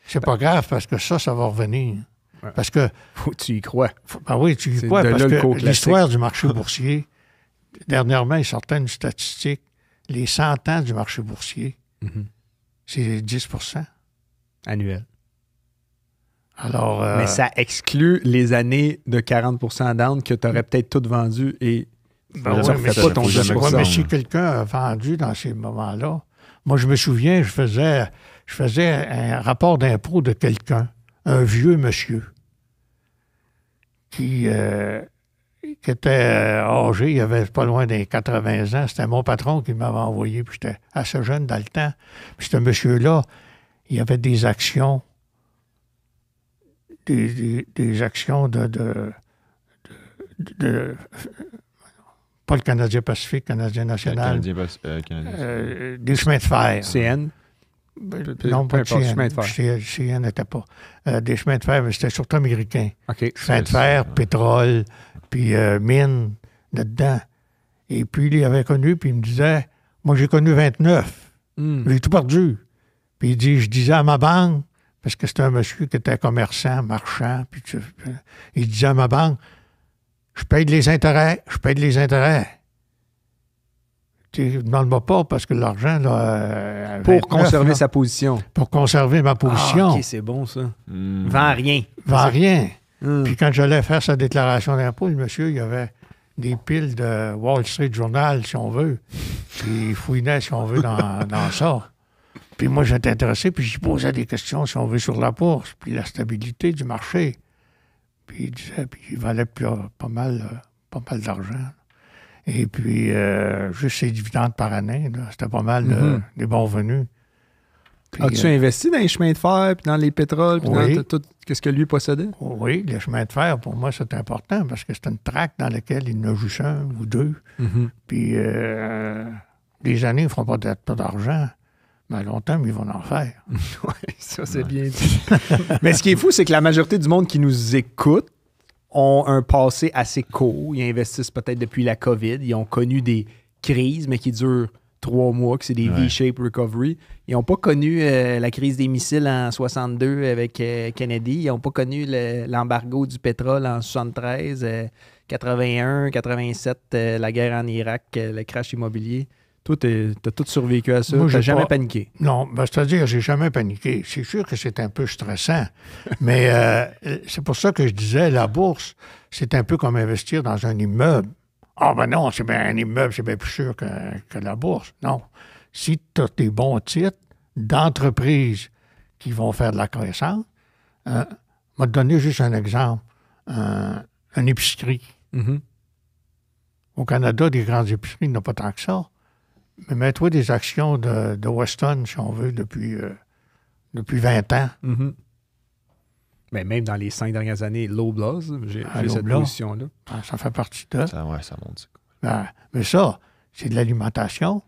C'est pas grave parce que ça va revenir. Ouais. Parce que... Faut que tu y crois. Oui, tu y crois parce que l'histoire du marché boursier, dernièrement, il sortait une statistique. Les 100 ans du marché boursier, c'est 10% annuel. Alors... Mais ça exclut les années de 40% down que tu aurais peut-être toutes vendues et... mais si quelqu'un a vendu dans ces moments-là, moi, je me souviens, je faisais un rapport d'impôt de quelqu'un, un vieux monsieur, qui était âgé, il avait pas loin des 80 ans. C'était mon patron qui m'avait envoyé, puis j'étais assez jeune dans le temps. Puis ce monsieur-là, il avait des actions, des actions de pas le Canadien Pacifique, Canadien National. Des chemins de fer. CN? Non, pas de CN. CN n'était pas. Des chemins de fer, mais c'était surtout américain. Okay. Chemins de fer, pétrole, puis mine, là-dedans. Et puis, il avait connu, puis il me disait, moi, j'ai connu 29. J'ai tout perdu. Puis il dit, je disais à ma banque, parce que c'était un monsieur qui était commerçant, marchand, puis il disait à ma banque, je paye les intérêts. tu demandes-moi pas parce que l'argent, là... Pour 29, conserver là, sa position. pour conserver ma position. Ah, OK, c'est bon, ça. Hmm. Vends rien. Vend rien. Hum. Puis quand j'allais faire sa déclaration d'impôt, le monsieur, il y avait des piles de Wall Street Journal, si on veut. Puis il fouinait, si on veut, dans ça. Puis moi, j'étais intéressé, puis j'y posais des questions, si on veut, sur la bourse, puis la stabilité du marché. Puis il disait, puis il valait pas mal d'argent. Et puis, juste ses dividendes par année, là, c'était pas mal des bons revenus. Puis, As-tu investi dans les chemins de fer, puis dans les pétroles, puis Oui. dans tout ce que lui possédait? oui, les chemins de fer, pour moi, c'est important parce que c'est une traque dans laquelle il en a juste un ou deux. Puis, des années, ils ne feront pas d'argent, mais à long terme, ils vont en faire. Oui, ça, c'est bien dit. Mais ce qui est fou, c'est que la majorité du monde qui nous écoute ont un passé assez court. Ils investissent peut-être depuis la COVID. Ils ont connu des crises, mais qui durent 3 mois, que c'est des V-shape recovery. Ils n'ont pas connu la crise des missiles en 62 avec Kennedy. Ils n'ont pas connu l'embargo du pétrole en 73, 81, 87, la guerre en Irak, le crash immobilier. Toi, t'as tout survécu à ça. Moi, T'as j'ai jamais pas- paniqué. Non, ben, c'est-à-dire, j'ai jamais paniqué. C'est sûr que c'est un peu stressant, mais c'est pour ça que je disais, la bourse, c'est un peu comme investir dans un immeuble. Ah ben non, c'est bien un immeuble, c'est bien plus sûr que la bourse. Non. Si tu as des bons titres d'entreprises qui vont faire de la croissance, je vais te donner juste un exemple. Une épicerie. Mhm. Au Canada, des grandes épiceries, il n'y en a pas tant que ça. Mais mets-toi des actions de Weston, si on veut, depuis 20 ans. Mhm. Mais même dans les 5 dernières années, Loblaws, j'ai cette Loblaws. position-là. Ça fait partie de... Ça monte. Mais ça, c'est de l'alimentation.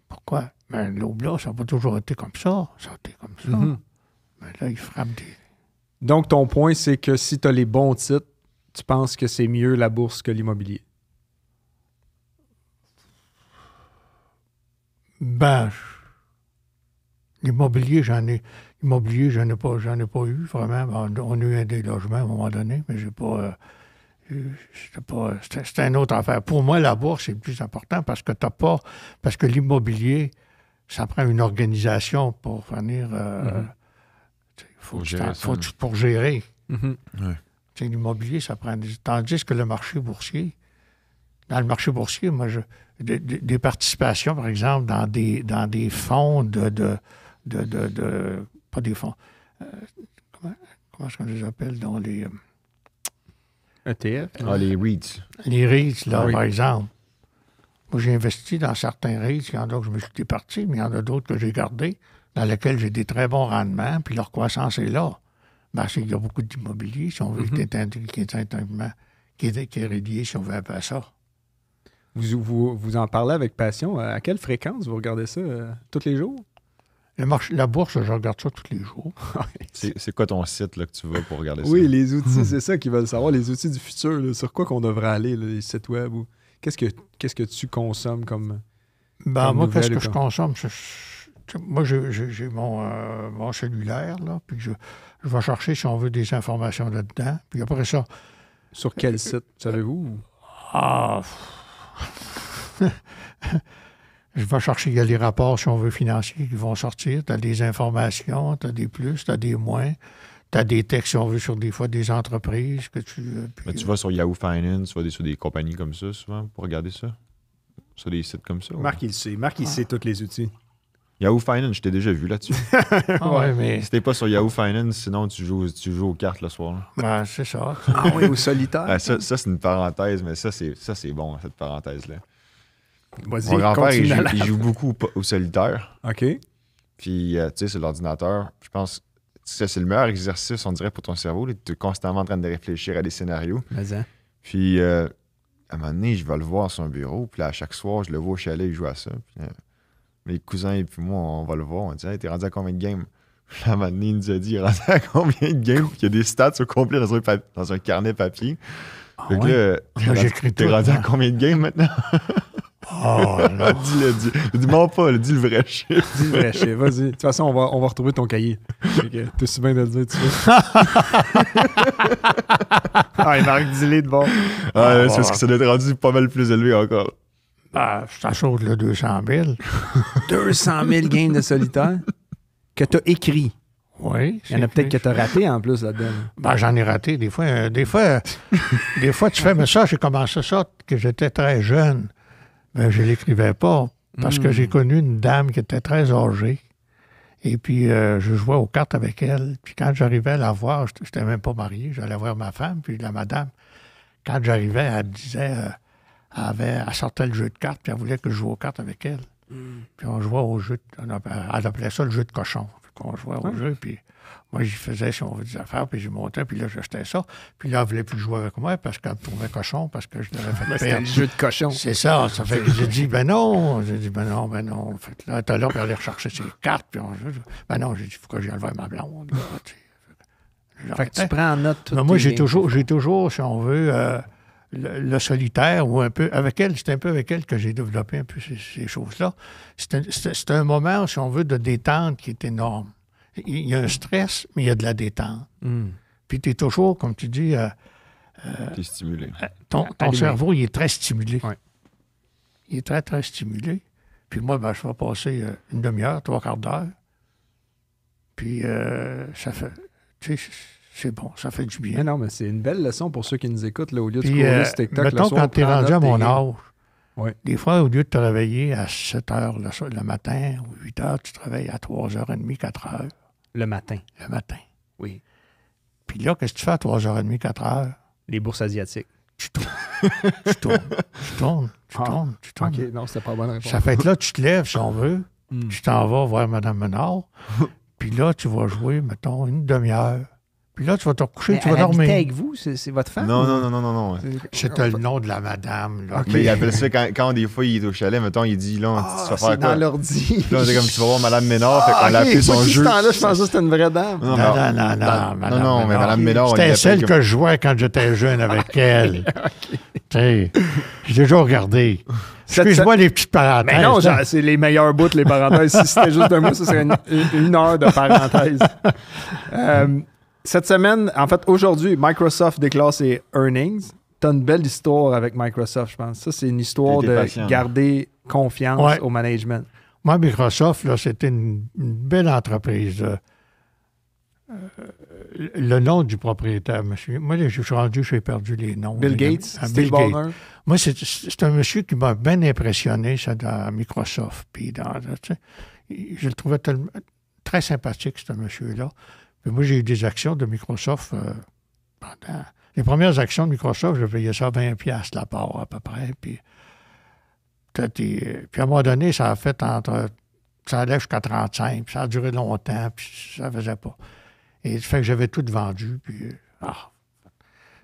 Pourquoi? Mais l'Obla, ça n'a pas toujours été comme ça. Ça a été comme ça. Mhm. Mais là, il frappe des... Donc, ton point, c'est que si tu as les bons titres, tu penses que c'est mieux la bourse que l'immobilier. Ben, l'immobilier, j'en ai pas eu, vraiment. On a eu des logements à un moment donné, mais j'ai pas... C'était une autre affaire. Pour moi, la bourse, c'est le plus important parce que l'immobilier, ça prend une organisation pour venir... Pour gérer ça. pour gérer. Mhm. Tu sais, l'immobilier, ça prend... Tandis que le marché boursier, dans le marché boursier, moi, des participations, par exemple, dans des fonds pas des fonds... comment est-ce qu'on les appelle? Dans les... ETF. Ah, les REITs. Les REITs, là, Oui. par exemple. Moi, j'ai investi dans certains REITs. Il y en a que je me suis départi, mais il y en a d'autres que j'ai gardés, dans lesquels j'ai des très bons rendements, puis leur croissance est là. Ben, il y a beaucoup d'immobilier, si on veut, qui est relié, si on veut, un peu à ça. Vous en parlez avec passion. À quelle fréquence vous regardez ça? Tous les jours? La bourse, je regarde ça tous les jours. C'est quoi ton site là, que tu vas pour regarder ça? Oui, les outils, c'est ça qu'ils veulent savoir, les outils du futur. Là, sur quoi qu'on devrait aller, là, les sites web? Ou... Qu'est-ce que tu consommes comme... Ben, Comme moi, qu'est-ce nouvelle, que je quoi. consomme? Moi, j'ai mon cellulaire, là, puis je vais chercher, si on veut, des informations là-dedans. Puis après ça, Sur quel site, savez-vous? ah, je vais chercher, il y a les rapports, si on veut, financiers qui vont sortir. Tu as des informations, tu as des plus, tu as des moins. Tu as des textes, si on veut, sur des fois des entreprises que tu... Mais tu vas sur Yahoo Finance, tu vas sur des compagnies comme ça souvent pour regarder ça? Sur des sites comme ça? ou- Marc, il sait. Marc, il sait tous les outils. Yahoo Finance, je t'ai déjà vu là-dessus. Ah ouais, mais Si t'es pas sur Yahoo Finance, sinon tu joues aux cartes le soir. là. ben, c'est ça. Ah oui, au solitaire. Ah, ça c'est une parenthèse, mais ça c'est bon, cette parenthèse-là. Vas-y, Mon grand-père, continue à il joue beaucoup au solitaire. OK. Puis, tu sais, sur l'ordinateur, je pense que c'est le meilleur exercice, on dirait, pour ton cerveau. Tu es constamment en train de réfléchir à des scénarios. Vas-y. Puis, à un moment donné, je vais le voir sur son bureau. Puis là, à chaque soir, je le vois au chalet, il joue à ça. Puis, mes cousins et puis moi, on va le voir. On dit, hey, t'es rendu à combien de games? Puis là, à un moment donné, il nous a dit, il est rendu à combien de games? Puis il y a des stats au complet dans un carnet papier. Fait que là, Moi, j'écris t'es tout, rendu à moi. combien de games maintenant? Oh, là. Dis mens pas, dis le vrai chiffre. Dis le vrai chiffre, vas-y. De toute façon, on va retrouver ton cahier. T'es aussi bien de le dire, tu sais. Ah, Marc, dis-les de bon. Ah, c'est parce que ça doit être rendu pas mal plus élevé encore. Ça saute le 200 000. 200 000 games de solitaire que tu as écrit. Oui. Il y en a peut-être que tu as raté en plus là-dedans. J'en ai raté. Des fois, tu fais, mais ça, j'ai commencé ça que j'étais très jeune. Mais je ne l'écrivais pas parce que j'ai connu une dame qui était très âgée. Et puis, je jouais aux cartes avec elle. Puis quand j'arrivais à la voir, je n'étais même pas marié. J'allais voir ma femme, puis la madame. Quand j'arrivais, elle me disait, elle sortait le jeu de cartes, puis elle voulait que je joue aux cartes avec elle. Puis on jouait au jeu, elle appelait ça le jeu de cochon. On jouait au jeu, puis moi, j'y faisais, si on veut, des affaires, puis j'y montais, puis là, j'achetais ça. Puis là, elle ne voulait plus jouer avec moi parce qu'elle me trouvait cochon, parce que je l'avais fait perdre. C'était le jeu de cochon. C'est ça. Ça fait que j'ai dit, ben non. J'ai dit, ben non. Fait que là, t'as là pour aller rechercher ses cartes, puis ben non, j'ai dit, il faut que j'aille voir ma blonde. Là, fait que tu prends en note tout. Moi, j'ai toujours, si on veut, le solitaire, ou un peu, avec elle, c'est un peu avec elle que j'ai développé un peu ces choses-là. C'est un moment, si on veut, de détente qui est énorme. Il y a un stress, mais il y a de la détente. Puis tu es toujours, comme tu dis... tu es stimulé. Ton cerveau, il est très stimulé. Ouais. Il est très, très stimulé. Puis moi, je vais passer une demi-heure, 3/4 d'heure. Puis ça fait... Tu sais, c'est bon, ça fait du bien. Mais non, mais c'est une belle leçon pour ceux qui nous écoutent, là, au lieu de Puis, scroller sur TikTok. mettons, le soir, quand tu es rendu à mon âge, des fois, au lieu de te réveiller à 7 heures le matin ou 8 heures, tu te réveilles à 3h30, 4 heures. Le matin. Le matin. Oui. Puis là, qu'est-ce que tu fais à 3h30, 4 heures? Les bourses asiatiques. Tu tournes. OK, non, c'était pas bonne réponse. Ça fait que là, tu te lèves, si on veut, tu t'en vas voir Mme Menard, puis là, tu vas jouer, mettons, une demi-heure. Puis là, tu vas te recoucher, tu vas dormir. Elle avec vous? C'est votre femme? Non. C'était le nom de la madame. Là. Okay. Mais il appelle ça, quand des fois il est au chalet, mettons, il dit, là, tu vas faire quoi? Dans l'ordi. Là, c'est comme, tu vas voir Mme Ménard, fait qu'on l'a appelé son jeu. Là, je pensais que c'était une vraie dame. Non, mais Mme Ménard, c'était celle que je jouais quand j'étais jeune avec elle. J'ai déjà regardé. Excuse-moi les petites parenthèses. Mais non, c'est les meilleurs bouts, les parenthèses. Si c'était juste un mot, ça serait une heure de parenthèse. Cette semaine, en fait, aujourd'hui, Microsoft déclare ses earnings. Tu as une belle histoire avec Microsoft, je pense. Ça, c'est une histoire de garder confiance au management. Moi, Microsoft, là, c'était une belle entreprise. Le nom du propriétaire, monsieur. Moi, je suis rendu, j'ai perdu les noms. Bill Gates, Steve Ballmer. Moi, c'est un monsieur qui m'a bien impressionné, ça, dans Microsoft. Puis, je le trouvais très sympathique, ce monsieur-là. Puis moi, j'ai eu des actions de Microsoft pendant... Les premières actions de Microsoft, je payais ça 20$ la part, à peu près. Puis à un moment donné, ça a fait ça allait jusqu'à 35, puis ça a duré longtemps, puis ça ne faisait pas. Et ça fait que j'avais tout vendu, puis...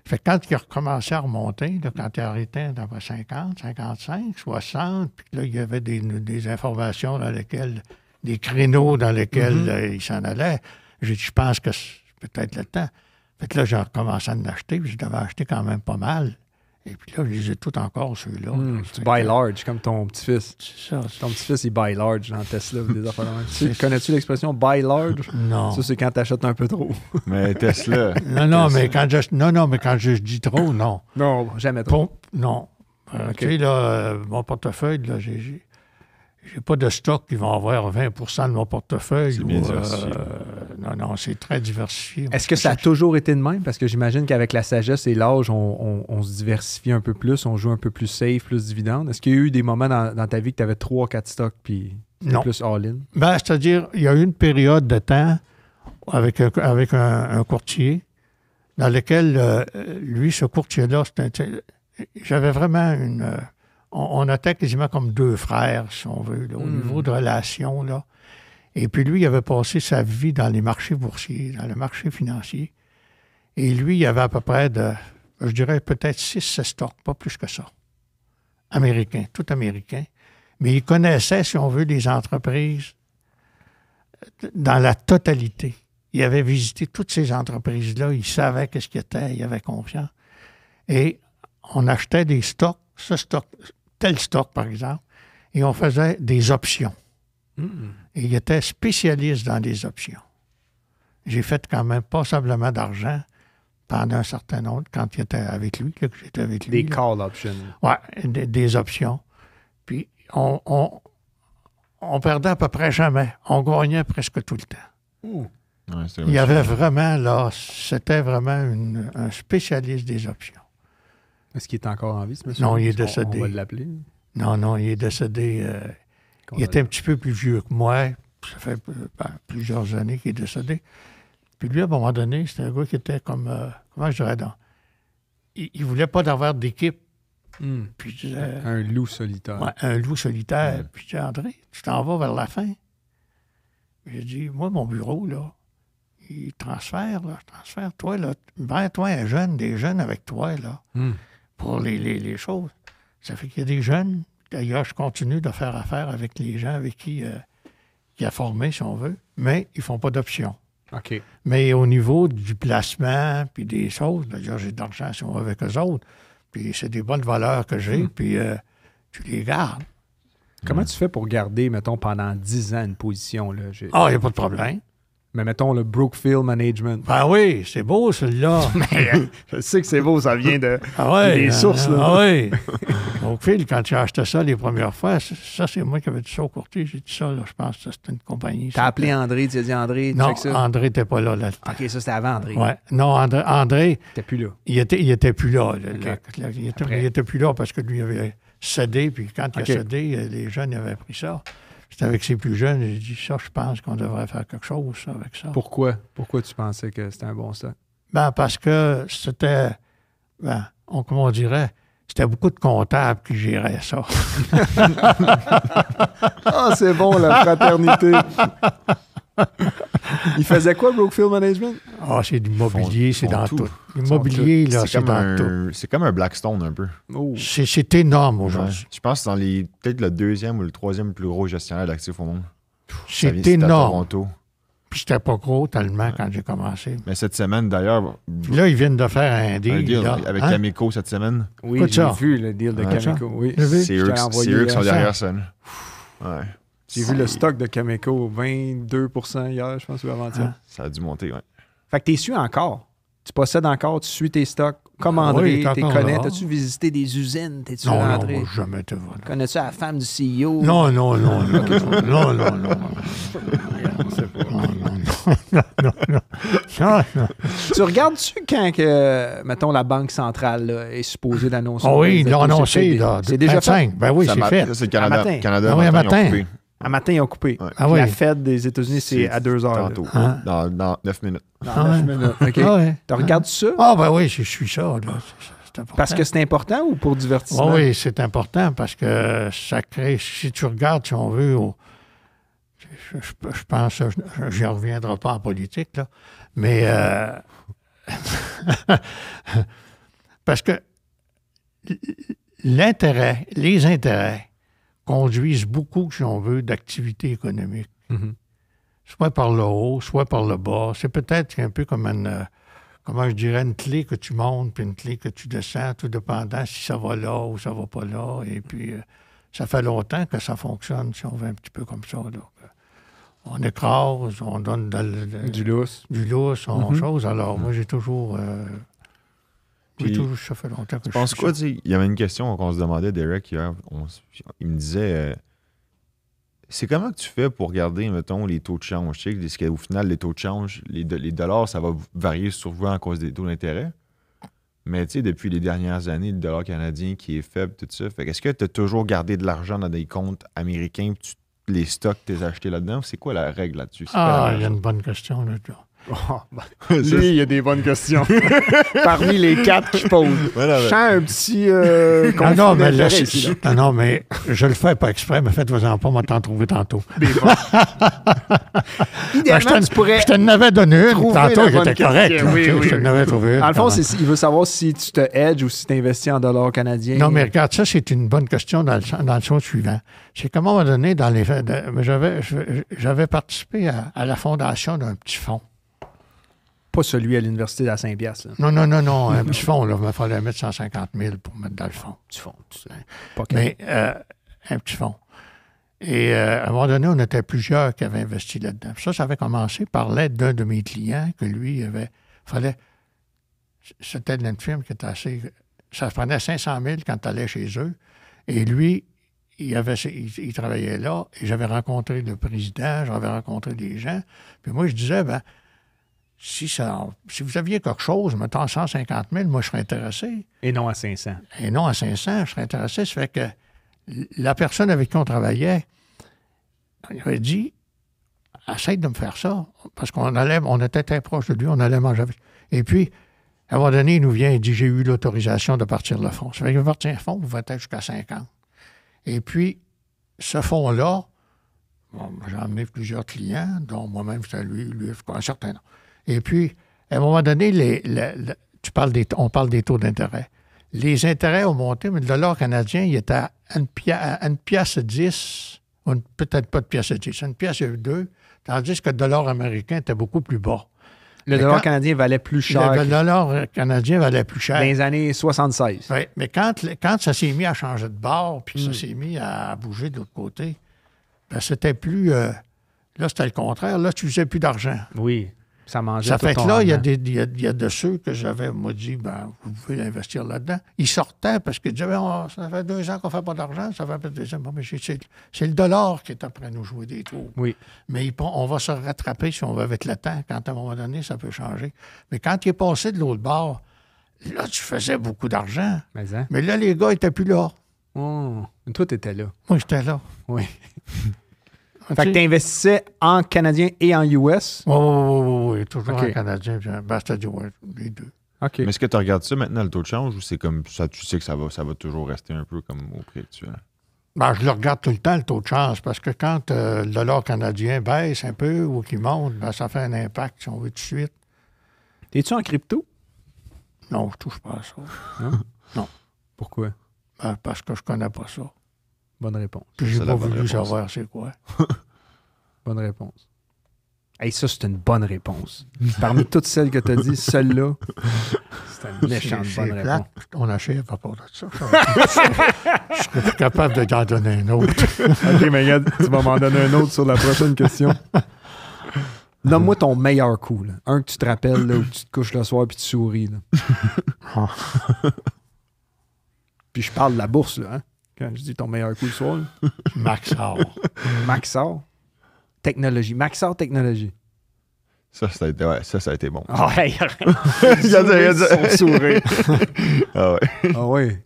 Fait que quand il a recommencé à remonter, là, quand il a arrêté d'après 50, 55, 60, puis là, il y avait des informations dans lesquelles... des créneaux dans lesquels il s'en allait. J'ai dit, je pense que c'est peut-être le temps. Fait que là, j'ai recommencé à en acheter, puis je devais acheter quand même pas mal. Et puis là, je les ai tous encore, ceux-là. Tu buy large, comme ton petit-fils. C'est ça. Ton petit-fils, il buy large dans Tesla ou des affaires de même. Connais-tu l'expression buy large? Non. Ça, c'est quand tu achètes un peu trop. Mais Tesla. Mais quand je dis trop, non. Non, jamais trop. Non. Tu sais, là, mon portefeuille, là, j'ai pas de stock qui va avoir 20% de mon portefeuille. C'est bien diversifié. Non, c'est très diversifié. Est-ce que ça a toujours été de même? Parce que j'imagine qu'avec la sagesse et l'âge, on se diversifie un peu plus, on joue un peu plus safe, plus dividende. Est-ce qu'il y a eu des moments dans ta vie que tu avais 3-4 stocks puis plus all-in? C'est-à-dire, il y a eu une période de temps avec un courtier dans lequel, lui, ce courtier-là, j'avais vraiment une... On était quasiment comme deux frères, si on veut, là, au niveau de relations. Là. Et puis lui, il avait passé sa vie dans les marchés boursiers, dans le marché financier. Et lui, il avait à peu près je dirais peut-être 6 stocks, pas plus que ça. Américains, tout américains. Mais il connaissait, si on veut, les entreprises dans la totalité. Il avait visité toutes ces entreprises-là, il savait qu'est-ce qu'il était, il avait confiance. Et on achetait des stocks, tel stock, par exemple, et on faisait des options. Et il était spécialiste dans les options. J'ai fait quand même passablement d'argent pendant un certain nombre, quand il était avec lui, que j'étais avec lui. Des call options. Oui, des options. Puis on perdait à peu près jamais. On gagnait presque tout le temps. Ouh. Ouais, c'était Il y avait aussi- vraiment, là, c'était vraiment un spécialiste des options. Est-ce qu'il est encore en vie, ce monsieur? Non, il est Est-ce qu'on- décédé. On va l'appeler. Non, il est décédé. Il était un petit peu plus vieux que moi. Ça fait plusieurs années qu'il est décédé. Puis lui, à un moment donné, c'était un gars qui était comme... comment je dirais donc? Il ne voulait pas d'avoir d'équipe. Hmm. Puis je disais... Un loup solitaire. Ouais, un loup solitaire. Ouais. Puis je dis, André, tu t'en vas vers la fin. J'ai dit, moi, mon bureau, là, il transfère. Toi, là, vers toi, un jeune, des jeunes avec toi, là, Hmm. pour les choses. Ça fait qu'il y a des jeunes. D'ailleurs, je continue de faire affaire avec les gens avec qui a formé, si on veut, mais ils ne font pas d'options. OK. Mais au niveau du placement, puis des choses, d'ailleurs, j'ai de l'argent si on va avec eux autres, puis c'est des bonnes valeurs que j'ai, puis tu les gardes. Comment tu fais pour garder, mettons, pendant 10 ans une position? Là? Ah, il n'y a pas de problème. Mais mettons le Brookfield Management. Ben oui, c'est beau, celui-là. Je sais que c'est beau, ça vient de... Ah ouais, des sources, là. Ah oui. Donc, Phil, quand tu as acheté ça les premières fois, ça, c'est moi qui avais dit ça au courtier. J'ai dit ça, là, je pense que c'était une compagnie. T'as appelé André, tu as dit André, Non, check ça. André n'était pas là. OK, ça c'était avant André. Ouais. Non, André, T'es plus là. il était plus là. OK. Il était plus là parce que lui avait cédé, puis quand il OK. a cédé, les jeunes avaient pris ça. C'était avec ses plus jeunes, j'ai dit ça, je pense qu'on devrait faire quelque chose ça, avec ça. Pourquoi? Pourquoi tu pensais que c'était un bon stock? Ben, parce que c'était, comment on dirait, c'était beaucoup de comptables qui géraient ça. Ah, c'est bon, la fraternité. Il faisait quoi, Brookfield Management? Ah, c'est de l'immobilier, Ils c'est font dans tout. tout. L'immobilier, là, c'est dans tout. C'est comme un Blackstone un peu. Oh. C'est énorme aujourd'hui. Ouais. Je pense que c'est dans les peut-être le deuxième ou le troisième plus gros gestionnaire d'actifs au monde. Ça vient- C'est à énorme. Toronto. Puis c'était pas gros tellement quand j'ai commencé. Mais cette semaine, d'ailleurs, Puis là, ils viennent de faire un deal. un deal là. avec Hein? Cameco cette semaine, Oui, Écoute j'ai ça. vu le deal de Ouais. Cameco. Oui. J'ai vu. c'est Je eux, t'ai qui- envoyé c'est eux qui sont ça. derrière ça. là. Ouais. J'ai vu le stock de Cameco, 22% hier, je pense, ou avant-hier. Hein? Ça a dû monter, ouais. Fait que t'es su encore. Tu possèdes encore, tu suis tes stocks. Comme Ah André, oui, t'es t'es encore connais. là. T'as-tu visité des usines? T'es-tu Non, rentré? non, jamais été voir. Connais-tu la femme du CEO? Non. Non. Tu regardes-tu quand, que, mettons, la Banque centrale là, est supposée d'annoncer? Ah oui, ils l'ont C'est annoncé, là. C'est déjà fait. 25. Ben oui, Ça c'est ma- fait. ça, c'est le Canada. matin. Canada, Ah oui, matin, ils ont matin. coupé. À matin, ils ont coupé. Ouais. Ah Puis oui. La Fed des États-Unis, c'est à 2 heures. là. Tantôt. Hein? Dans 9 minutes. Dans Ah 9 ouais. minutes. OK. Ah ouais. Tu regardes ça? Ah ben oui, je suis ça, là. C'est important. Parce que c'est important ou pour divertissement? Ah oui, c'est important parce que ça crée, si tu regardes, si on veut, je pense, je n'y reviendrai pas en politique, là, mais parce que les intérêts conduisent beaucoup, si on veut, d'activités économiques, Mhm. soit par le haut, soit par le bas. C'est peut-être un peu comme comment je dirais, une clé que tu montes, puis une clé que tu descends, tout dépendant si ça va là ou ça va pas là. Et puis, ça fait longtemps que ça fonctionne, si on veut un petit peu comme ça. Là. On écrase, on donne Du lousse. du lousse, on Mhm. chose. Alors, moi, j'ai toujours... Puis, ça fait longtemps que Je pense fais quoi, ça. tu sais, il y avait une question qu'on se demandait, Derek, hier. Il me disait c'est comment que tu fais pour regarder, mettons, les taux de change? Tu sais, qu'au final, les taux de change, les dollars, ça va varier souvent à cause des taux d'intérêt. Mais tu sais, depuis les dernières années, le dollar canadien qui est faible, tout ça. Fait est-ce que tu as toujours gardé de l'argent dans des comptes américains, puis les stocks, tu les as achetés là-dedans? C'est quoi la règle là-dessus? C'est quoi la Ah, règle? il y a une bonne question, là. Oh, ben, lui, il y a des bonnes questions. Parmi les 4 que je pose. Voilà, Je sens un petit Ah non, mais là, conflit d'intérêt ici, là. non, mais je le fais pas exprès, mais faites-vous-en pas, moi t'en trouver tantôt. Idéalement, tu pourrais... Je t'en avais donné une, trouver tantôt, la qui bonne était correcte. question. là, Oui, tu sais, oui, je t'en avais trouvé une. Dans le fond, quand même. il veut savoir si tu te hedges ou si tu investis en dollars canadiens. Non, mais regarde, ça, c'est une bonne question dans le sens suivant. C'est qu'à un moment donné, j'avais participé à la fondation d'un petit fonds. Pas celui à l'université à Saint-Piastre. là. Non, un petit fonds, là. Il me fallait mettre 150 000 pour mettre dans le fond. Du fond. Hein. Pas Mais un petit fonds. Et à un moment donné, on était plusieurs qui avaient investi là-dedans. Ça avait commencé par l'aide d'un de mes clients que lui c'était une firme qui était assez... Ça prenait 500 000 quand tu allais chez eux. Et lui, il travaillait là, et j'avais rencontré le président, j'avais rencontré des gens. Puis moi, je disais, ben, si vous aviez quelque chose, mettons 150 000, moi, je serais intéressé. Et non à 500. Et non à 500, je serais intéressé. Ça fait que la personne avec qui on travaillait, il avait dit, essaye de me faire ça. Parce on était très proche de lui, on allait manger avec. Et puis, à un moment donné, il nous vient et dit, j'ai eu l'autorisation de partir le fonds. Ça fait que partir un fonds, vous pouvez être jusqu'à 50. Et puis, ce fonds-là, bon, j'ai emmené plusieurs clients, dont moi-même, c'était lui, un certain nombre. Et puis, à un moment donné, on parle des taux d'intérêt. Les intérêts ont monté, mais le dollar canadien, il était à une pièce 10, ou peut-être pas de pièce 10, une pièce 2, tandis que le dollar américain était beaucoup plus bas. Le dollar canadien valait plus cher. Le dollar canadien valait plus cher. Dans les années 76. Oui, mais quand ça s'est mis à changer de bord, puis que ça s'est mis à bouger de l'autre côté, ben c'était plus... là, c'était le contraire. Là, tu faisais plus d'argent. Oui, ça mangeait Ça tout fait que ton là, il rendement. y a de ceux que j'avais, moi, dit, ben, vous pouvez investir là-dedans. Ils sortaient parce qu'ils disaient, ben, ça fait 2 ans qu'on ne fait pas d'argent, ça fait peut-être 2 ans. Bon, mais c'est le dollar qui est après nous jouer des tours. Oui. Mais on va se rattraper si on veut avec le temps. Quand à un moment donné, ça peut changer. Mais quand il est passé de l'autre bord, là, tu faisais beaucoup d'argent. Mais là, les gars n'étaient plus là. Oh. Toi, t'étais là. Moi, j'étais là. Oui. Fait que tu investissais en canadien et en US. Oui, toujours OK. en canadien. Ben, c'est-à-dire, ouais, les deux. OK. Mais est-ce que tu regardes ça maintenant, le taux de change, ou c'est comme ça, tu sais que ça va toujours rester un peu comme au prix actuel? Ben, je le regarde tout le temps, le taux de change, parce que quand le dollar canadien baisse un peu ou qu'il monte, ben, ça fait un impact, si on veut, tout de suite. T'es-tu en crypto? Non, je touche pas à ça. Non. Pourquoi? Ben, parce que je connais pas ça. Bonne réponse. Puis j'ai C'est pas la bonne voulu réponse. savoir c'est quoi. Bonne réponse. Hey, ça, c'est une bonne réponse. Parmi toutes celles que tu as dit, celle-là, c'est une méchante C'est bonne plate. réponse. On achève à part de ça. Je serais plus capable de t'en donner un autre. OK, mais regarde, tu vas m'en donner un autre sur la prochaine question. Nomme-moi ton meilleur coup. Là. Un que tu te rappelles, là, où tu te couches le soir puis tu souris. Là. Puis je parle de la bourse, là. Hein? Quand je dis ton meilleur coup le soir. Là. Maxar. Maxar. Technologie. Maxar Technologie. Ça a été bon. Ah, hey, Il a dit. son sourire. Ah ouais. Ah oui.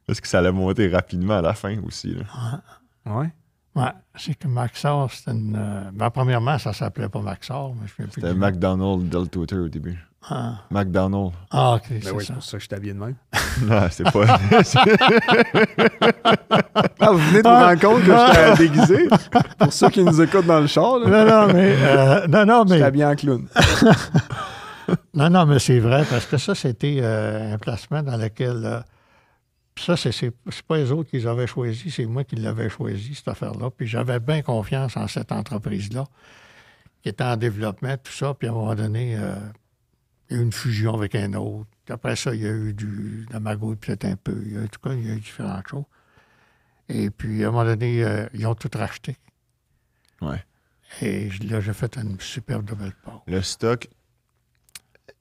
Parce que ça allait monter rapidement à la fin aussi. Là. Ouais. Ouais, c'est que Maxar, c'était une... ben, premièrement, ça s'appelait pas Maxar, mais je ne sais plus. C'était McDonald's Del Twitter au début. Ah, McDonald's. OK, Ben c'est oui, ça. c'est pour ça que je t'habille de même. Non, c'est pas. Ah, vous venez de vous rendre compte que j'étais déguisé? Pour ceux qui nous écoutent dans le char, là. Non, J'étais mais habillé en clown. non, mais c'est vrai, parce que ça, c'était un placement dans lequel... ça, c'est pas les autres qui les avaient choisis, c'est moi qui l'avais choisi, cette affaire-là. Puis j'avais bien confiance en cette entreprise-là, qui était en développement, tout ça. Puis à un moment donné, il y a eu une fusion avec un autre. Puis après ça, il y a eu de la magouille peut-être un peu. En tout cas, il y a eu différentes choses. Et puis, à un moment donné, ils ont tout racheté. Ouais. Et là, j'ai fait une superbe de belle part. Le stock,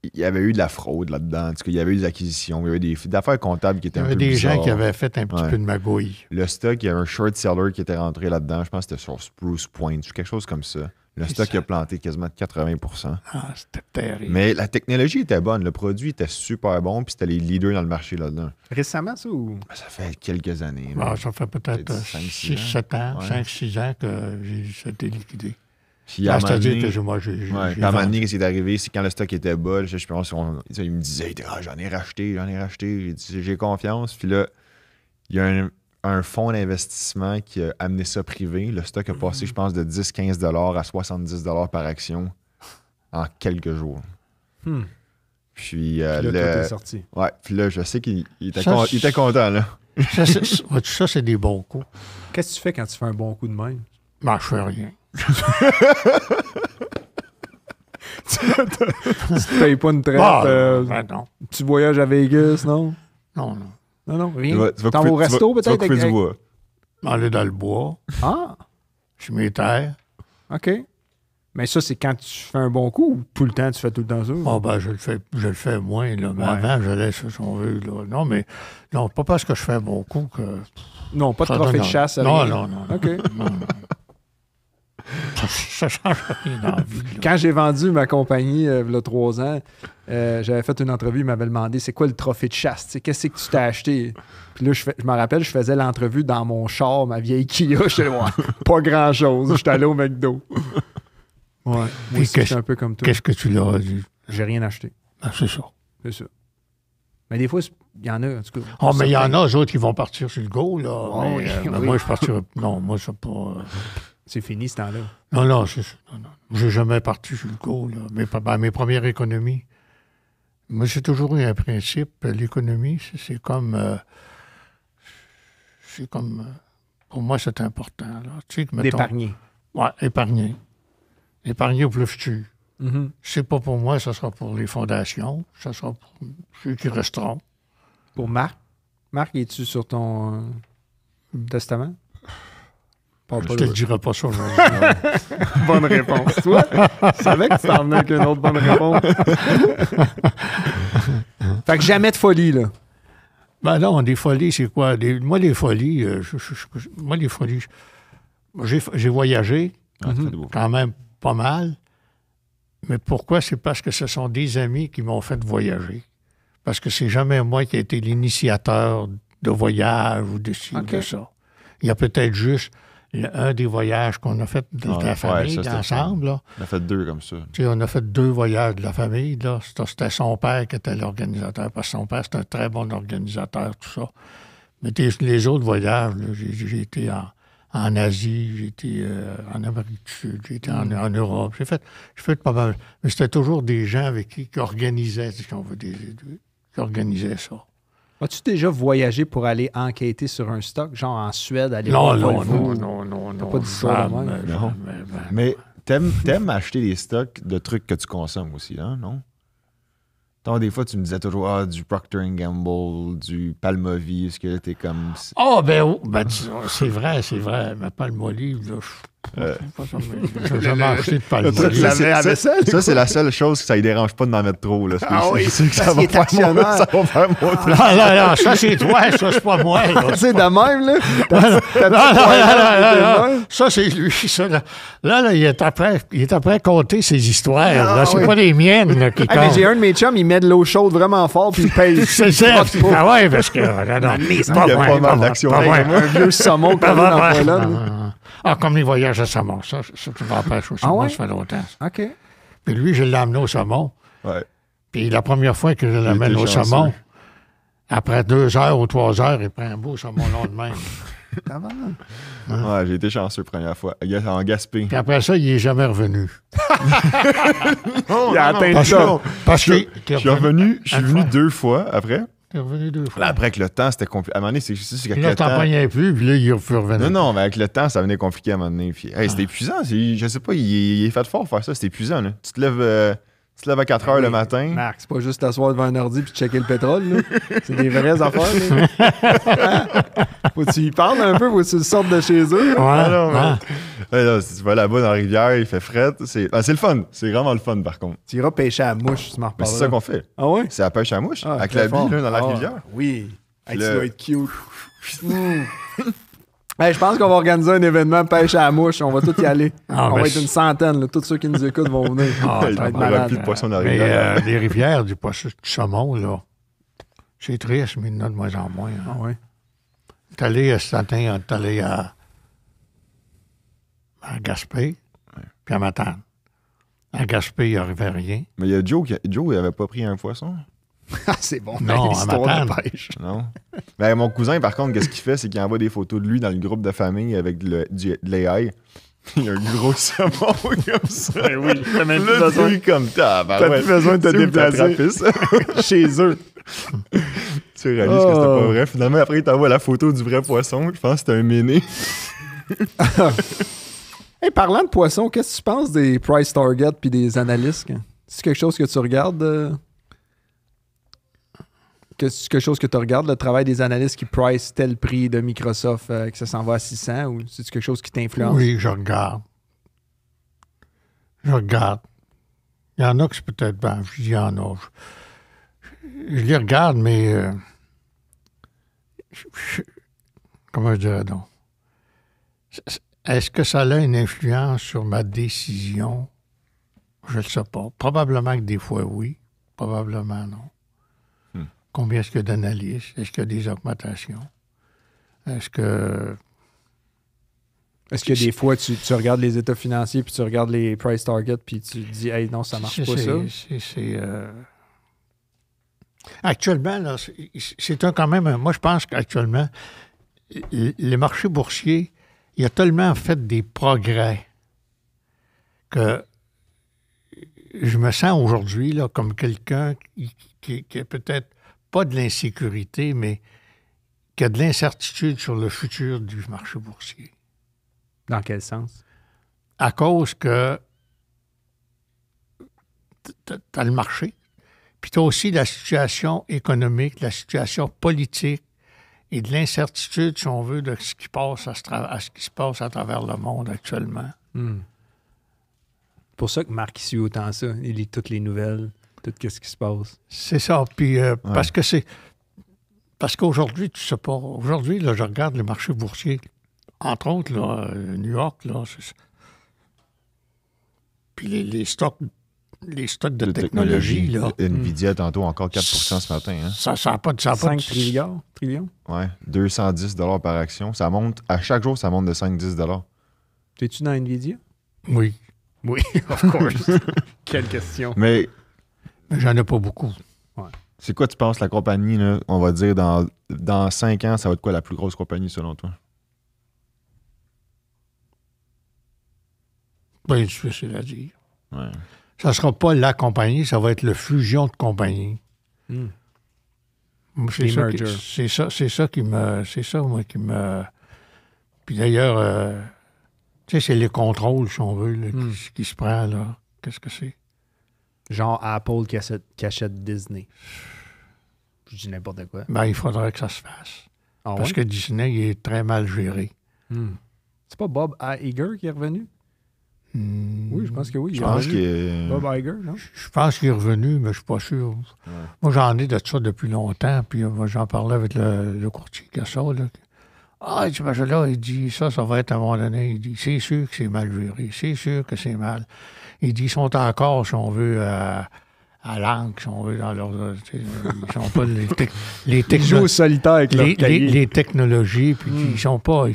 il y avait eu de la fraude là-dedans. En tout cas, il y avait eu des acquisitions, il y avait des affaires comptables qui étaient Il y un avait peu des bizarres. gens qui avaient fait un petit Ouais. peu de magouille. Le stock, il y avait un short seller qui était rentré là-dedans. Je pense que c'était sur Spruce Point, ou quelque chose comme ça. Le C'est stock ça. a planté quasiment de 80%. Ah, c'était terrible. Mais la technologie était bonne. Le produit était super bon, puis c'était les leaders dans le marché là-dedans. Récemment, ça, ou? Ça fait quelques années. là. Ah, ça fait peut-être Peut-être 5-6 6-7 ans, Ouais. 5-6 ans que ça a été liquidé. Puis à un moment C'est-à-dire donné- que moi, j'ai Ouais, puis à un moment vendu. donné, qu'est-ce qui est arrivé, c'est quand le stock était bas, là, je pense il me disait, j'en ai racheté. J'ai dit, j'ai confiance. Puis là, il y a un fonds d'investissement qui a amené ça privé. Le stock a passé, je pense, de 10-15 $ à 70 $ par action en quelques jours. Hmm. Puis, Puis là, toi, t'es sorti. ouais, puis là, je sais qu'il était, Ça, il était content, là. Ça, c'est des bons coups. Qu'est-ce que tu fais quand tu fais un bon coup de même? Ben, je fais rien. Tu te payes pas une traite? Ben non. Tu voyages à Vegas, non? Non. Non, non, rien. Tu vas T'en vas au couper- resto, tu vas peut-être? couper du bois. Aller dans le bois, Ah, je m'éterre. OK. Mais ça, c'est quand tu fais un bon coup ou tout le temps, tu fais tout le temps ça? Oh, ben, je le fais moins, là. Mais avant, je laisse, si on veut, là. Non, mais, non, pas parce que je fais un bon coup que... Non, pas de Ça trophée de donne- chasse. Non, rien. non, non. OK. Non, non. Ça change rien dans la vie, là. Quand j'ai vendu ma compagnie, il y a 3 ans, j'avais fait une entrevue, il m'avait demandé c'est quoi le trophée de chasse? Tu sais, qu'est-ce que tu t'as acheté? Puis là, je me rappelle, je faisais l'entrevue dans mon char, ma vieille Kia. J'étais là, ouais, pas grand-chose. J'étais allé au McDo. Ouais. Moi Puis aussi, j'étais un peu comme toi. Qu'est-ce que tu leur as dit? J'ai rien acheté. Ah, c'est ça. C'est ça. Mais des fois, il y en a, en tout cas. Ah, mais il y en a, eux autres, qui vont partir sur le go, là. Oh, mais, oui, mais oui. moi, je partirai... Non, moi, c'est pas... C'est fini ce temps-là. Non, non, c'est ça. Non, non. J'ai jamais parti sur le go, là. Mes premières économies... Moi, j'ai toujours eu un principe. L'économie, c'est comme... pour moi, c'est important, là. Tu sais, que, mettons... D'épargner. Ouais, épargner. Épargner au plus futur. Mhm. C'est pas pour moi, ça sera pour les fondations. Ça sera pour ceux qui resteront. Pour Marc. Marc, es-tu sur ton testament? Parle Je pas te de- le dirai pas ça aujourd'hui. Bonne réponse. Toi, je savais que tu t'en venais avec une autre bonne réponse. Fait que jamais de folie, là. Ben non, des folies, c'est quoi? Moi, les folies, j'ai voyagé Ah, très beau. quand même pas mal. Mais pourquoi? C'est parce que ce sont des amis qui m'ont fait voyager. Parce que c'est jamais moi qui ai été l'initiateur de voyage ou de ci ou OK. de ça. Il y a peut-être juste un des voyages qu'on a fait de Ah, la ouais, famille, ça, c'était ensemble, là. On a fait 2 comme ça. Tu sais, on a fait 2 voyages de la famille. Là. C'était son père qui était l'organisateur, parce que son père, c'était un très bon organisateur, tout ça. Mais les autres voyages, là, j'ai été en Asie, j'ai été en Amérique du Sud, j'ai été en Europe. J'ai fait pas mal. Mais c'était toujours des gens avec qui organisaient, si on veut, qui organisaient ça. As-tu déjà voyagé pour aller enquêter sur un stock, genre en Suède, aller Non, voir non, Volvo? non. pas d'histoire de même? jamais, Non. jamais, ben, Mais t'aimes acheter des stocks de trucs que tu consommes aussi, hein, non? Tant des fois, tu me disais toujours du Procter & Gamble, du Palmolive, ce que t'es comme... Ah, c'est vrai. Mais Palmolive, là, j'ai jamais acheté de Palmolive. Ça, c'est la seule chose que ça ne dérange pas de m'en mettre trop. Là, Ah oui, je sais que ça parce va qu'il est faire mon- actionnaire. ça va faire mon... Non, ça c'est toi, ça c'est pas moi. Là. C'est de même, là. Non, ça c'est lui. Ça, là, il est après à compter ses histoires. Là. Ah, C'est oui. pas les miennes là, qui Ah, mais comptent. j'ai un de mes chums, il met de l'eau chaude vraiment fort, puis il paye. C'est ça. Ah ouais, parce que... Non, c'est Il y a pas mal d'actions. pas vrai. Un vieux saumon qu'on a dans la Pologne. Ah, comme les voyages à saumon. Ça tu m'empêches au saumon, ouais? ça fait longtemps. Ça. OK. Puis lui, je l'ai amené au saumon. Ouais. Puis la première fois que je l'amène était au chanceux. saumon, après 2 heures ou 3 heures, il prend un beau saumon long de même. Ça va. Ouais, j'ai été chanceux la première fois. En Gaspé. Puis après ça, il n'est jamais revenu. Il a atteint Parce ça. que... Parce que... Je suis revenu, je suis Une venu fois. 2 fois après. T'es revenu 2 fois. Là, après, avec le temps, c'était compliqué. À un moment donné, c'est qu'avec Là, le t'en temps... pognais plus, puis là, il est plus revenu. Non, mais avec le temps, ça venait compliqué à un moment donné. Puis, hey, c'était épuisant. Je sais pas, il est fait fort faire ça. C'était épuisant. Là. Tu te lèves à 4 heures le matin. Marc, c'est pas juste t'asseoir devant un ordi puis checker le pétrole, là. C'est des vraies affaires, là. Faut que tu y parles un peu, faut que tu le sortes de chez eux. Ouais, non, mais- ouais. Là, si tu vas là-bas dans la rivière, il fait fret. C'est le fun. C'est vraiment le fun, par contre. Tu iras pêcher à la mouche, tu m'en Mais reparles. c'est ça qu'on fait. Ah ouais? C'est la pêche à mouche, Ah, avec très la fort. bille là, dans la Ah, rivière. Oui. Hey, tu Le- dois être cute. Hey, je pense qu'on va organiser un événement pêche à la mouche. On va tous y aller. Ah, On mais va être une centaine. Là. Tous ceux qui nous écoutent vont venir. Ah, Ça va Il être n'y aura malade. plus de poissons dans la Mais rivière. les rivières du saumon, là, c'est triste, mais il y en a de moins en moins. Hein. Ah ouais. T'es allé ce matin, t'es allé à Gaspé, puis à Matane. À Gaspé, il n'y arrivait rien. Mais il y a Joe, il n'avait pas pris un poisson. Ah, c'est bon. Non, l'histoire à de Matane. pêche. Non. Ben, mon cousin, par contre, qu'est-ce qu'il fait? C'est qu'il envoie des photos de lui dans le groupe de famille avec de l'AI. Il y a un gros saumon comme ça. Ben oui, t'as même plus Là, besoin. tu es comme T'as plus besoin de te C'est où t'as déplacer. attrapé ça? Chez eux. Tu réalises que c'était Oh. pas vrai. Finalement, après, il t'envoie la photo du vrai poisson. Je pense que c'était un méné. Hey, parlant de poissons, qu'est-ce que tu penses des price targets puis des analystes? C'est quelque chose que tu regardes? C'est quelque chose que tu regardes, le travail des analystes qui price tel prix de Microsoft que ça s'en va à 600 ou c'est quelque chose qui t'influence? Oui, je regarde. Je regarde. Il y en a que c'est peut-être... Ben, je dis il y en a. Je les regarde, mais... comment je dirais donc? Est-ce que ça a une influence sur ma décision? Je ne le sais pas. Probablement que des fois, oui. Probablement, non. Combien est-ce qu'il y a d'analyses? Est-ce qu'il y a des augmentations? Est-ce qu'il y a des fois, tu regardes les états financiers, puis tu regardes les price targets, puis tu te dis, hey, non, ça marche pas, ça? Actuellement, là, c'est quand même... Moi, je pense qu'actuellement, les marchés boursiers, il y a tellement fait des progrès que je me sens aujourd'hui là, comme quelqu'un qui a peut-être pas de l'insécurité, mais qui a de l'incertitude sur le futur du marché boursier. Dans quel sens? À cause que tu as le marché, puis tu as aussi la situation économique, la situation politique et de l'incertitude, si on veut, de ce qui se passe à travers le monde actuellement. C'est pour ça que Marc suit autant ça. Il lit toutes les nouvelles, tout ce qui se passe. C'est ça. Puis parce qu'aujourd'hui, tu sais pas. Aujourd'hui, là, je regarde les marchés boursiers. Entre autres, là, New York, là. Puis les stocks de technologie, là. Nvidia, tantôt, encore 4% ce matin. Hein? Ça n'a pas de... 5 trillions? Ouais, 210 $ par action. Ça monte, à chaque jour, ça monte de 5-10 $. T'es-tu dans Nvidia? Oui. Oui, of course. Quelle question. Mais j'en ai pas beaucoup. Ouais. C'est quoi, tu penses, la compagnie, là, on va dire, dans 5 ans, ça va être quoi la plus grosse compagnie, selon toi? Bien, difficile à dire. Ouais. Ça ne sera pas la compagnie, ça va être le fusion de compagnies. C'est ça qui me... Puis d'ailleurs, tu sais, c'est les contrôles, si on veut, là, qui se prend, là. Qu'est-ce que c'est? Genre Apple qui achète Disney. Je dis n'importe quoi. Ben, il faudrait que ça se fasse. Ah Parce que Disney, il est très mal géré. C'est pas Bob Iger qui est revenu? Oui, je pense que oui. Je pense que... Bob Iger, non? Je pense qu'il est revenu, mais je suis pas sûr. Ouais. Moi, j'en ai de ça depuis longtemps, puis j'en parlais avec le courtier qui a ça, là. Ah, il dit, là, il dit, ça va être à un moment donné. Il dit, c'est sûr que c'est mal géré. C'est sûr que c'est mal. Il dit, ils sont encore, si on veut, à l'angle, si on veut, dans leur... Ils sont pas Ils jouent au solitaire avec leur cahier. Les technologies, puis ils sont pas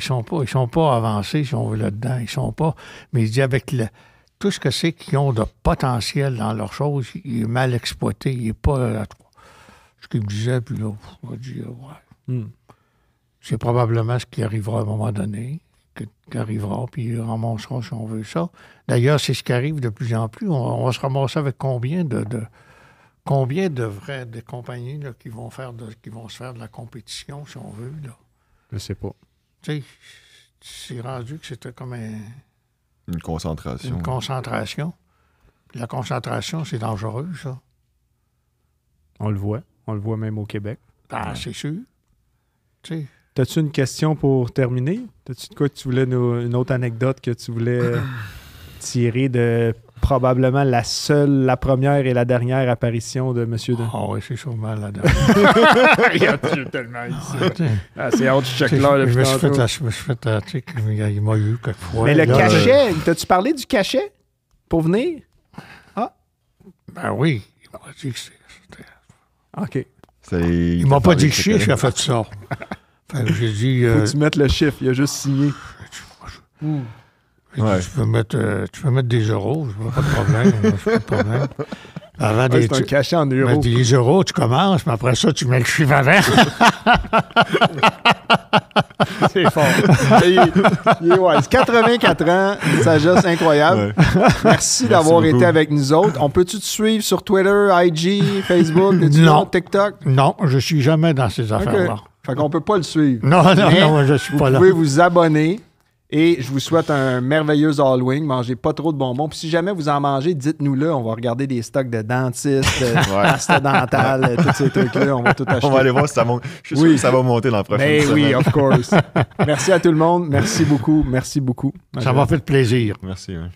avancés, si on veut, là-dedans. Ils sont pas... Mais il dit, avec tout ce que c'est qu'ils ont de potentiel dans leurs choses, il est mal exploité. Il n'est pas... ce qu'il me disait, puis là, on va dire, ouais. C'est probablement ce qui arrivera à un moment donné, qui arrivera, puis il ramassera si on veut ça. D'ailleurs, c'est ce qui arrive de plus en plus. On va se ramasser avec combien de compagnies là, qui vont se faire de la compétition, si on veut, là. Je sais pas. Tu sais, c'est rendu que c'était comme une concentration. Une concentration. Puis la concentration, c'est dangereux, ça. On le voit. On le voit même au Québec. Ah, c'est sûr. Tu sais... T'as-tu une question pour terminer? T'as-tu de quoi que tu voulais une autre anecdote que tu voulais tirer de probablement la première et la dernière apparition de M. de... Ah oui, c'est sûrement la dernière. Il y a tellement ici. C'est hâte, je check l'heure depuis tantôt. Je me suis fait, tu sais, il m'a eu quelquefois. Mais le cachet, t'as-tu parlé du cachet pour venir? Ah. Ben oui, il m'a dit que c'était... OK. Il m'a pas dit que chier, j'ai fait ça. J'ai dit... Faut que tu mettes le chiffre, il a juste signé. Dit, tu peux mettre des euros, pas de problème. C'est un cachet en euros. Les euros, tu commences, mais après ça, tu mets le chiffre avant. C'est fort. Il est 84 ans, une sagesse incroyable. Ouais. Merci d'avoir été avec nous autres. On peut-tu te suivre sur Twitter, IG, Facebook, TikTok? Non, je suis jamais dans ces affaires-là. Fait qu'on peut pas le suivre. Non, je suis pas là. Vous pouvez vous abonner et je vous souhaite un merveilleux Halloween. Mangez pas trop de bonbons. Puis si jamais vous en mangez, dites-nous-le. On va regarder des stocks de dentistes, pasta dentale, tous ces trucs-là. On va tout acheter. On va aller voir si ça monte. Je suis sûr que ça va monter dans la prochaine semaine. Oui, of course. Merci à tout le monde. Merci beaucoup. Merci beaucoup. Ça m'a fait plaisir. Merci. Ouais.